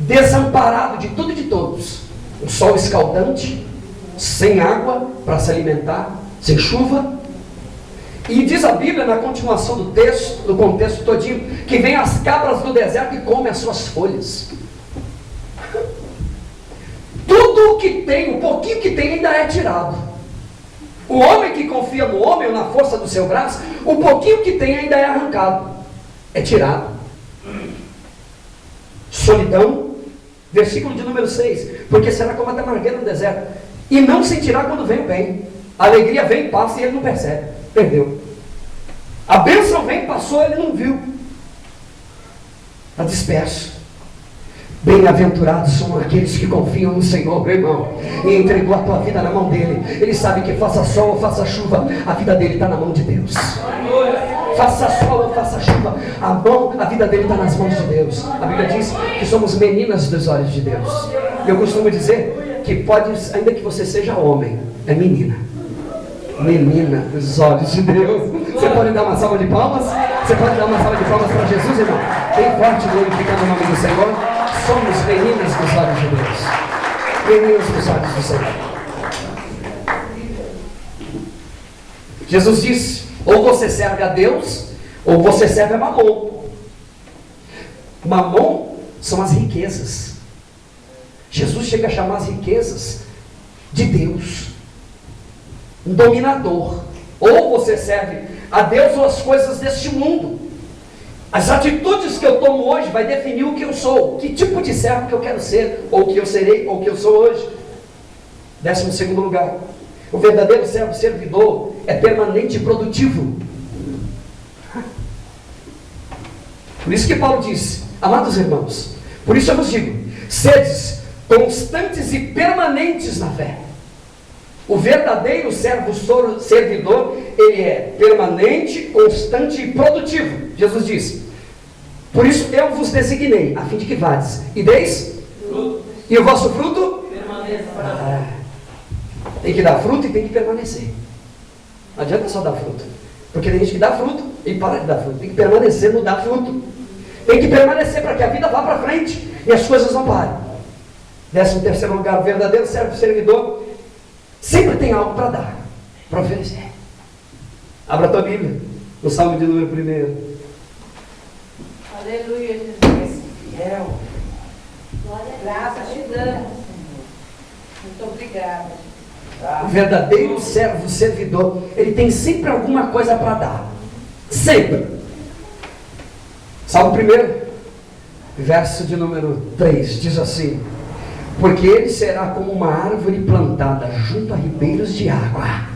desamparado de tudo e de todos. Um sol escaldante, sem água para se alimentar, sem chuva. E diz a Bíblia na continuação do texto, do contexto todinho, que vem as cabras do deserto e comem as suas folhas. Tudo tudo que tem, o pouquinho que tem ainda é tirado. O homem que confia no homem ou na força do seu braço, o pouquinho que tem ainda é arrancado, é tirado. Solidão, versículo de número 6, porque será como a tamargueira no deserto, e não sentirá quando vem o bem. A alegria vem e passa e ele não percebe, perdeu. A bênção vem, passou, ele não viu, está disperso. Bem-aventurados são aqueles que confiam no Senhor, meu irmão, e entregou a tua vida na mão dele. Ele sabe que faça sol ou faça chuva, a vida dele está na mão de Deus. Faça sol ou faça chuva, a vida dele está nas mãos de Deus. A Bíblia diz que somos meninas dos olhos de Deus. Eu costumo dizer que pode, ainda que você seja homem, é menina. Menina dos olhos de Deus. Você pode dar uma salva de palmas? Você pode dar uma salva de palmas para Jesus, irmão? Bem forte, glorificando o nome do Senhor. Somos meninas dos olhos de Deus. Meninas dos olhos do Senhor. Jesus disse: ou você serve a Deus, ou você serve a Mamon. Mamon são as riquezas. Jesus chega a chamar as riquezas de Deus, um dominador. Ou você serve a Deus ou as coisas deste mundo. As atitudes que eu tomo hoje vai definir o que eu sou, que tipo de servo que eu quero ser, ou que eu serei, ou que eu sou hoje. 12º lugar, o verdadeiro servo servidor é permanente e produtivo. Por isso que Paulo disse: amados irmãos, por isso eu vos digo, sedes constantes e permanentes na fé. O verdadeiro servidor, ele é permanente, constante e produtivo. Jesus disse: por isso eu vos designei, a fim de que vades e deis fruto. E o vosso fruto permaneça. Tem que dar fruto e tem que permanecer. Não adianta só dar fruto, porque tem gente que dá fruto e para de dar fruto. Tem que permanecer no dar fruto. Tem que permanecer para que a vida vá para frente e as coisas não parem. 13º lugar, o verdadeiro servidor sempre tem algo para dar, para oferecer. Abra a tua Bíblia, no Salmo de número 1. Aleluia, Jesus. Fiel. Graças te damos. Muito obrigada. O verdadeiro servidor, ele tem sempre alguma coisa para dar. Sempre. Salmo 1, verso de número 3, diz assim: porque ele será como uma árvore plantada junto a ribeiros de água,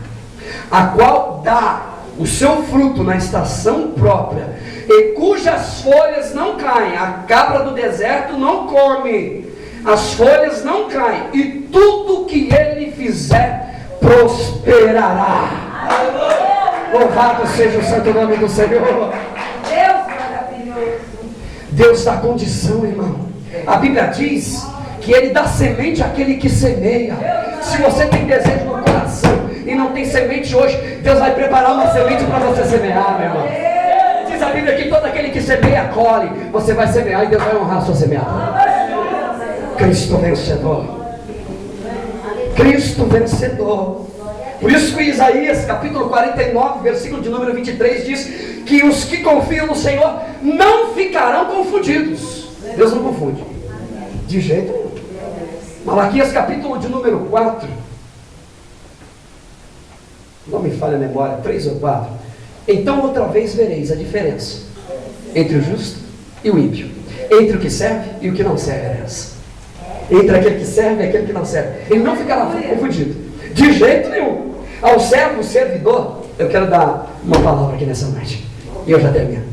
a qual dá o seu fruto na estação própria, e cujas folhas não caem. A cabra do deserto não come, as folhas não caem, e tudo que ele fizer prosperará. Louvado seja o santo nome do Senhor. Deus maravilhoso. Deus dá condição, irmão. A Bíblia diz que ele dá semente àquele que semeia. Se você tem desejo no coração e não tem semente hoje, Deus vai preparar uma semente para você semear, meu irmão. Diz a Bíblia que todo aquele que semeia, colhe. Você vai semear e Deus vai honrar a sua semeada. Cristo vencedor. Cristo vencedor. Por isso que Isaías, capítulo 49, versículo de número 23, diz que os que confiam no Senhor não ficarão confundidos. Deus não confunde, de jeito nenhum. Malaquias, capítulo de número 4, não me falha a memória, 3 ou 4. Então outra vez vereis a diferença entre o justo e o ímpio, entre o que serve e o que não serve a Deus, entre aquele que serve e aquele que não serve. Ele não ficará confundido, de jeito nenhum. Ao servo, servidor, eu quero dar uma palavra aqui nessa noite, e eu já termino.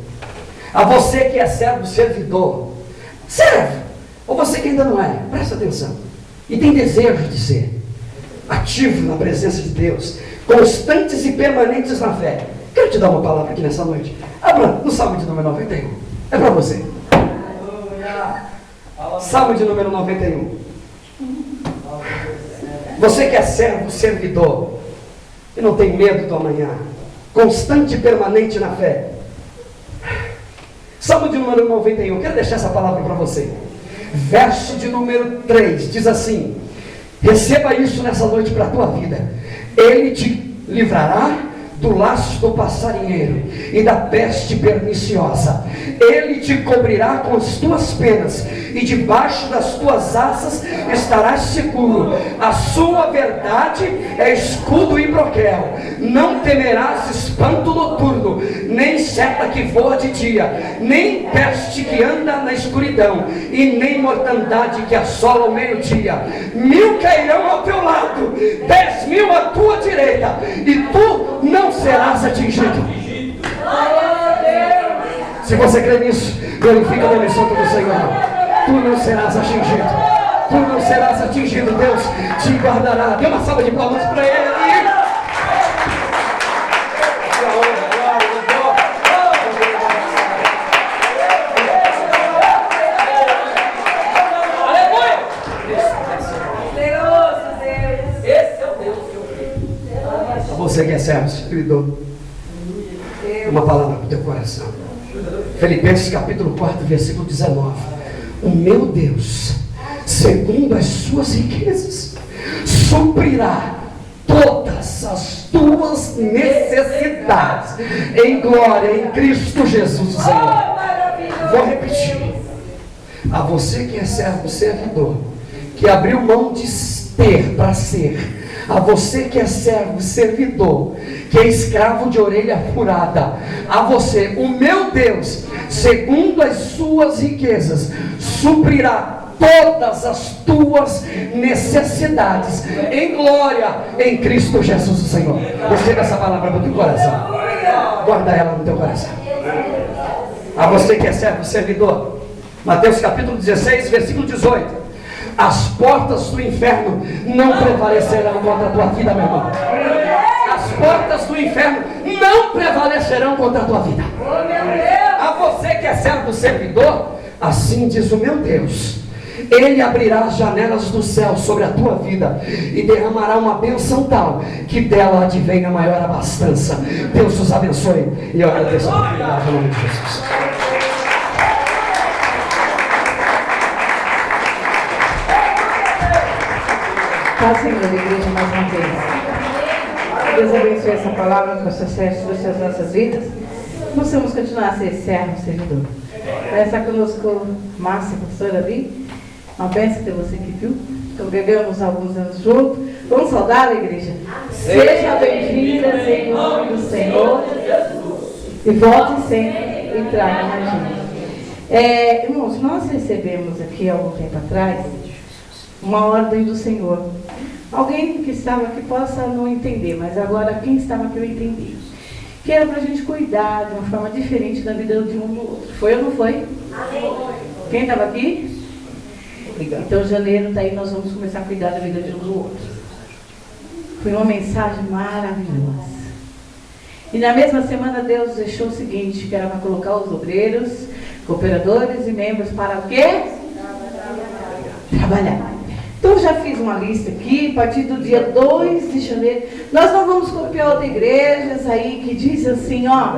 A você que é servo, servidor, serve, ou você que ainda não é, presta atenção, e tem desejo de ser ativo na presença de Deus, constantes e permanentes na fé. Quero te dar uma palavra aqui nessa noite. Abra no Salmo de número 91, é para você. Salmo de número 91. Você que é servo, servidor, e não tem medo do amanhã, constante e permanente na fé. Salmo de número 91, quero deixar essa palavra para você. Verso de número 3, diz assim: receba isso nessa noite para a tua vida. Ele te livrará do laço do passarinheiro e da peste perniciosa. Ele te cobrirá com as tuas penas, e debaixo das tuas asas estarás seguro. A sua verdade é escudo e broquel. Não temerás espanto noturno, nem seta que voa de dia, nem peste que anda na escuridão, e nem mortandade que assola ao meio-dia. 1000 cairão ao teu lado, 10.000 à tua direita, e tu não serás atingido. Se você crê nisso, glorifica a bênção do Senhor. Tu não serás atingido. Tu não serás atingido. Deus te guardará. Dê uma salva de palmas para Ele. Você que é servo, servidor, uma palavra para o teu coração. Filipenses capítulo 4, versículo 19. O meu Deus, segundo as suas riquezas, suprirá todas as tuas necessidades em glória em Cristo Jesus, Senhor. Vou repetir. A você que é servo, servidor, que abriu mão de ter para ser, a você que é servo, servidor, que é escravo de orelha furada, a você, o meu Deus, segundo as suas riquezas, suprirá todas as tuas necessidades em glória em Cristo Jesus, o Senhor. Receba essa palavra no teu coração, guarda ela no teu coração. A você que é servo, servidor, Mateus capítulo 16, versículo 18. As portas do inferno não prevalecerão contra a tua vida, meu irmão. As portas do inferno não prevalecerão contra a tua vida. A você que é servo, servidor, assim diz o meu Deus: Ele abrirá as janelas do céu sobre a tua vida e derramará uma bênção tal que dela advenha maior abastança. Deus os abençoe e eu agradeço a oportunidade em nome de Jesus. Paz, Senhor, da igreja, mais uma vez. Deus abençoe essa palavra com o sucesso das nossas vidas. Possamos continuar a ser servo, servidor. Vai estar conosco Márcia, pastora ali. Uma bênção ter você aqui, viu? Congregamos alguns anos juntos. Vamos saudar a igreja. Sejam bem-vindas em nome do Senhor. E voltem sempre e tragam a gente. Irmãos, nós recebemos aqui há algum tempo atrás uma ordem do Senhor. Alguém que estava aqui possa não entender, mas agora quem estava aqui eu entendi. Que era para a gente cuidar de uma forma diferente da vida de um do outro. Foi ou não foi? Amém. Quem estava aqui? Obrigado. Então, janeiro, daí nós vamos começar a cuidar da vida de um do outro. Foi uma mensagem maravilhosa. E na mesma semana Deus deixou o seguinte, que era para colocar os obreiros, cooperadores e membros para o quê? Trabalhar. Então eu já fiz uma lista aqui, a partir do dia 2 de janeiro. Nós não vamos copiar outras igrejas aí que diz assim, 12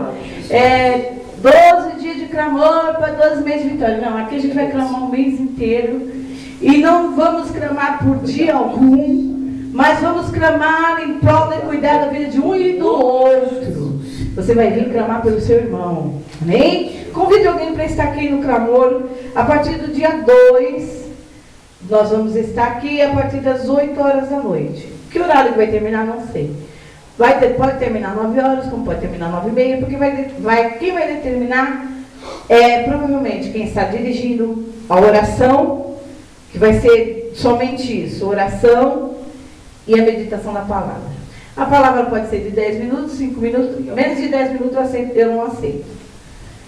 dias de clamor para 12 meses de vitória. Não, aqui a gente vai clamar o mês inteiro. E não vamos clamar por dia algum, mas vamos clamar em prol de cuidar da vida de um e do outro. Você vai vir clamar pelo seu irmão. Amém? Convide alguém para estar aqui no clamor. A partir do dia 2, nós vamos estar aqui a partir das 8 horas da noite. Que horário que vai terminar, não sei. Pode terminar 9 horas, como pode terminar 9h30, porque quem vai determinar é provavelmente quem está dirigindo a oração, que vai ser somente isso, oração e a meditação da palavra. A palavra pode ser de 10 minutos, 5 minutos, menos de 10 minutos eu não aceito.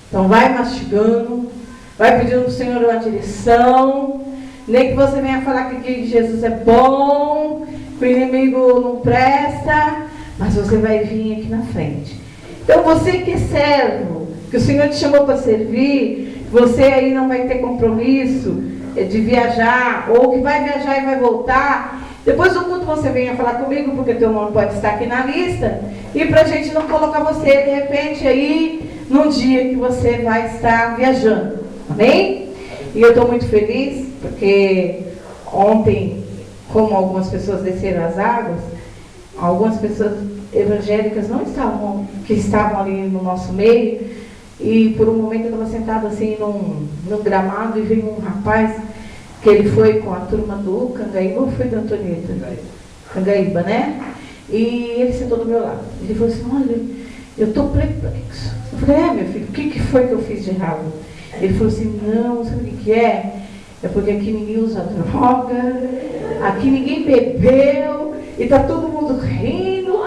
Então vai mastigando, vai pedindo para o Senhor uma direção, nem que você venha falar que Jesus é bom, que o inimigo não presta, mas você vai vir aqui na frente. Então você que é servo, que o Senhor te chamou para servir, você aí não vai ter compromisso de viajar, ou que vai viajar e vai voltar, depois do culto você venha falar comigo, porque teu nome pode estar aqui na lista, e para a gente não colocar você de repente aí, num dia que você vai estar viajando, amém? E eu estou muito feliz, porque ontem, como algumas pessoas desceram as águas, algumas pessoas evangélicas não estavam, que estavam ali no nosso meio, e por um momento eu estava sentada assim num gramado e veio um rapaz que ele foi com a turma do Cangaíba, ou foi da Antonieta? Cangaíba, né? E ele sentou do meu lado. Ele falou assim, olha, eu estou perplexo. Eu falei, meu filho, o que foi que eu fiz de errado? Ele falou assim, não, sabe o que é? É porque aqui ninguém usa droga, aqui ninguém bebeu, e está todo mundo rindo.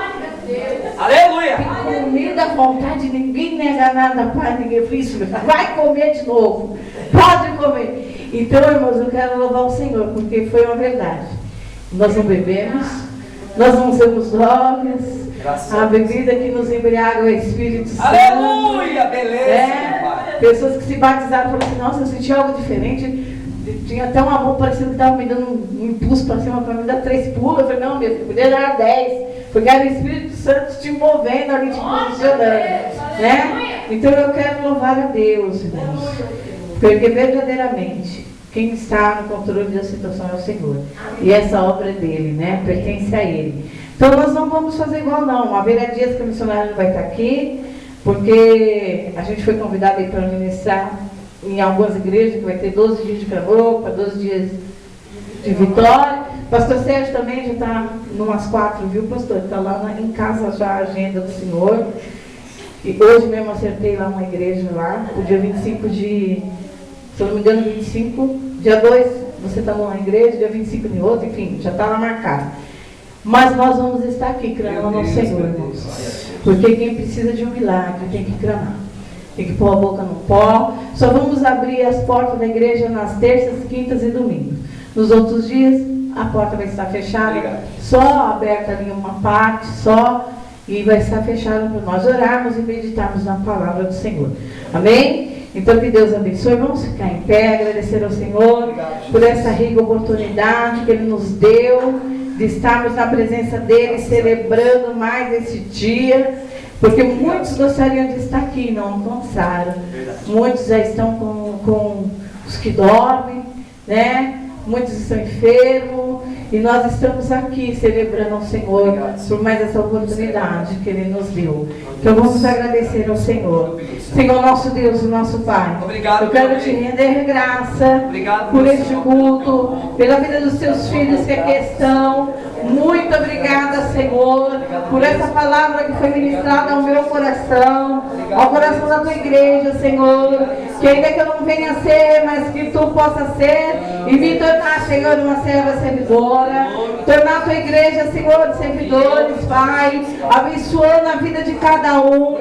Aleluia! Tem comida à vontade, ninguém nega nada para ninguém. Eu falei, isso, vai comer de novo, pode comer. Então, irmãos, eu quero louvar o Senhor, porque foi uma verdade. Nós não bebemos, nós não usamos drogas, a bebida que nos embriaga é o Espírito Santo. Aleluia! Beleza! Pessoas que se batizaram falaram assim, nossa, eu senti algo diferente. Tinha até uma mão parecendo que estava me dando um impulso para cima, para me dar 3 pulos. Eu falei, não, meu filho, podia dar 10. Porque era o Espírito Santo te movendo ali, te posicionando. Né? Então eu quero louvar a Deus, irmãos. Porque verdadeiramente, quem está no controle da situação é o Senhor. E essa obra é dele, né? Pertence a ele. Então nós não vamos fazer igual não. Haverá dias que a missionária não vai estar aqui, porque a gente foi convidado aí para ministrar em algumas igrejas, que vai ter 12 dias de clamor, para 12 dias de vitória. Pastor Sérgio também já está numas 4, viu, pastor? Está lá em casa já a agenda do Senhor. E hoje mesmo acertei lá uma igreja lá, o dia 25 de, se eu não me engano, 25, dia 2 você está numa igreja, dia 25 em outra, enfim, já está lá marcado. Mas nós vamos estar aqui clamando ao Senhor, irmãos. Porque quem precisa de um milagre tem que clamar. Tem que pôr a boca no pó. Só vamos abrir as portas da igreja nas terças, quintas e domingos. Nos outros dias, a porta vai estar fechada. Só aberta ali uma parte, só. E vai estar fechada para nós orarmos e meditarmos na palavra do Senhor. Amém? Então que Deus abençoe. Vamos ficar em pé, agradecer ao Senhor por essa rica oportunidade que Ele nos deu de estarmos na presença dEle, celebrando mais esse dia. Porque muitos gostariam de estar aqui, não alcançaram. Muitos já estão com os que dormem, né? Muitos estão enfermos. E nós estamos aqui celebrando ao Senhor por mais essa oportunidade que Ele nos deu. Então vamos agradecer ao Senhor. Senhor nosso Deus e nosso Pai. Obrigado, eu quero te render graça por este culto, pela vida dos teus filhos que aqui estão. Muito obrigada, Senhor, por essa palavra que foi ministrada ao meu coração, ao coração da tua igreja, Senhor. Que ainda que eu não venha a ser, mas que tu possa ser e me tornar, Senhor, uma serva servidora. Tornar a tua igreja, Senhor, de servidores, Pai, abençoando a vida de cada um.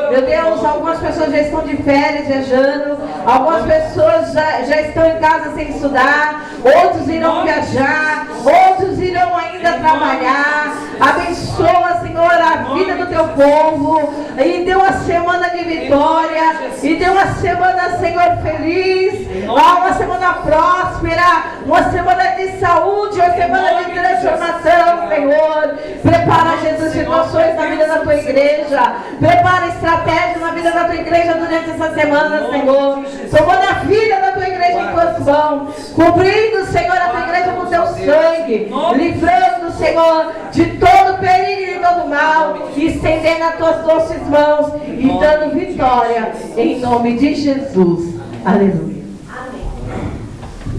Meu Deus, algumas pessoas já estão de férias viajando, algumas pessoas já estão em casa sem estudar, outros irão viajar, outros irão ainda trabalhar. Abençoa, Senhor, a vida do teu povo e dê uma semana de vitória e dê uma semana, Senhor, feliz, uma semana próspera, uma semana de saúde, uma semana de transformação, Senhor. Prepara, Jesus, situações na vida da tua igreja, prepara estratégia na vida da tua igreja durante essa semana, Senhor. Tomando a vida da tua igreja em tuas mãos, cobrindo, Senhor, a tua igreja com teu sangue, livrando, Senhor, de todo perigo e de todo mal, e estendendo as tuas doces mãos e dando vitória em nome de Jesus. Aleluia.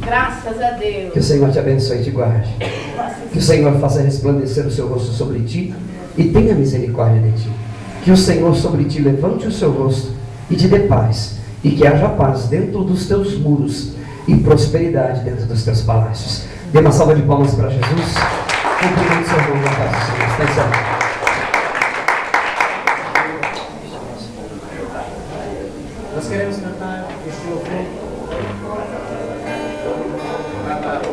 Graças a Deus. Que o Senhor te abençoe e te guarde. Que o Senhor faça resplandecer o seu rosto sobre ti e tenha misericórdia de ti. Que o Senhor sobre ti levante o seu rosto e te dê paz. E que haja paz dentro dos teus muros e prosperidade dentro dos teus palácios. Dê uma salva de palmas para Jesus. Cumprimente seu nome na paz do Senhor. Está certo. Nós queremos cantar este louvor.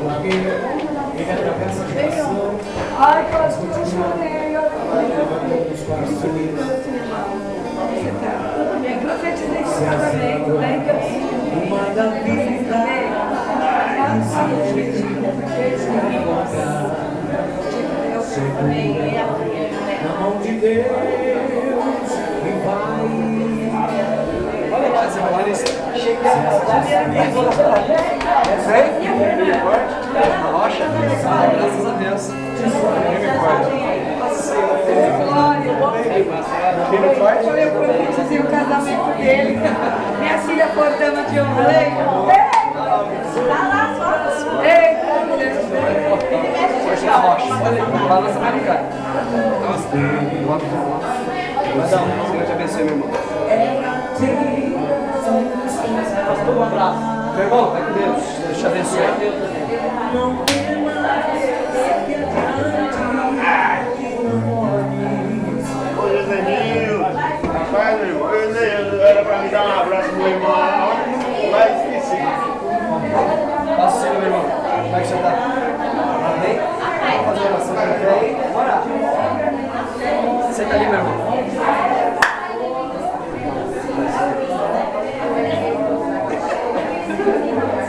Porque ele atravessa a geração. Nós continuamos levando os corações. Uma da vida, na mão de Deus e vai. Olha lá, essa Vanessa. A rocha? Graças a Deus. Glória, eu profetizei o casamento dele. Minha filha foi dama de honra. Eita, Hoje na rocha. Balança mais no cara. Então, Senhor te abençoe, meu irmão. Pastor, um abraço. Meu irmão, vai com Deus. Deus te abençoe. Ô, Joseninho, rapaz, meu irmão, era pra me dar um abraço pro meu irmão, mas esqueci. Passa o Senhor, meu irmão. Como é que você está? Amém? Vamos fazer uma oração de fé aí. Vamos orar. Senta ali, meu irmão.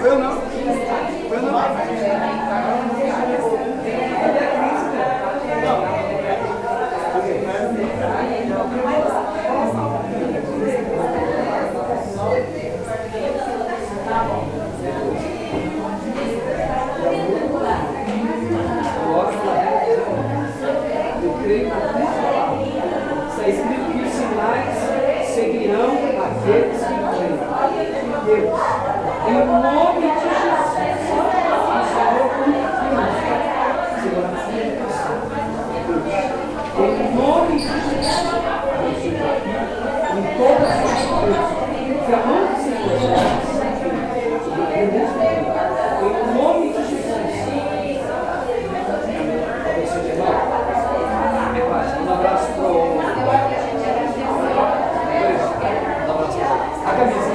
Eu não. Está escrito que os sinais seguirão aqueles que creem. Deus, em nome de Jesus, o Senhor confirma. Em nome de Jesus, em todas as coisas, que a mão do Senhor em nome de Jesus. Abençoe, irmão. Um abraço pro. A camisa.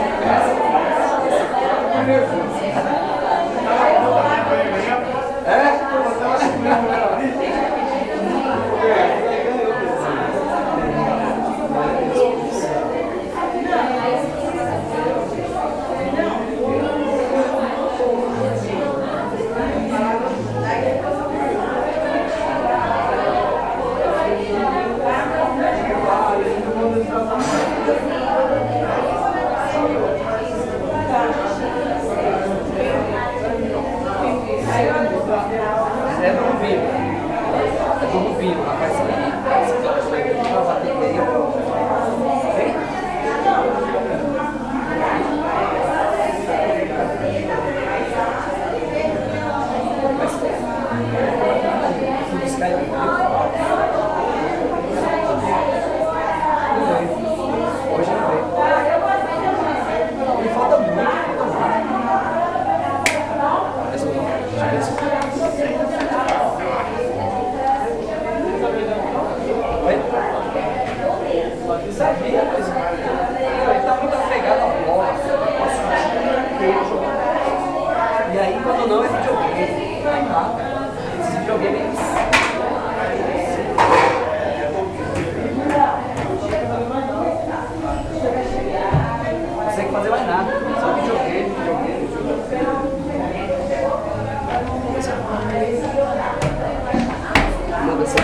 É do vinho. É do vinho, rapaz. Vai bater aí. Vem. Fui buscar ele. Hoje não veio. Me falta muito. Sabia, mas ele tá muito apegado à bola. E aí, quando não, é videogame. Aí tá. Esse videogame é isso. Não consegue fazer mais nada. Só videogame. Manda assim.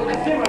Em cima,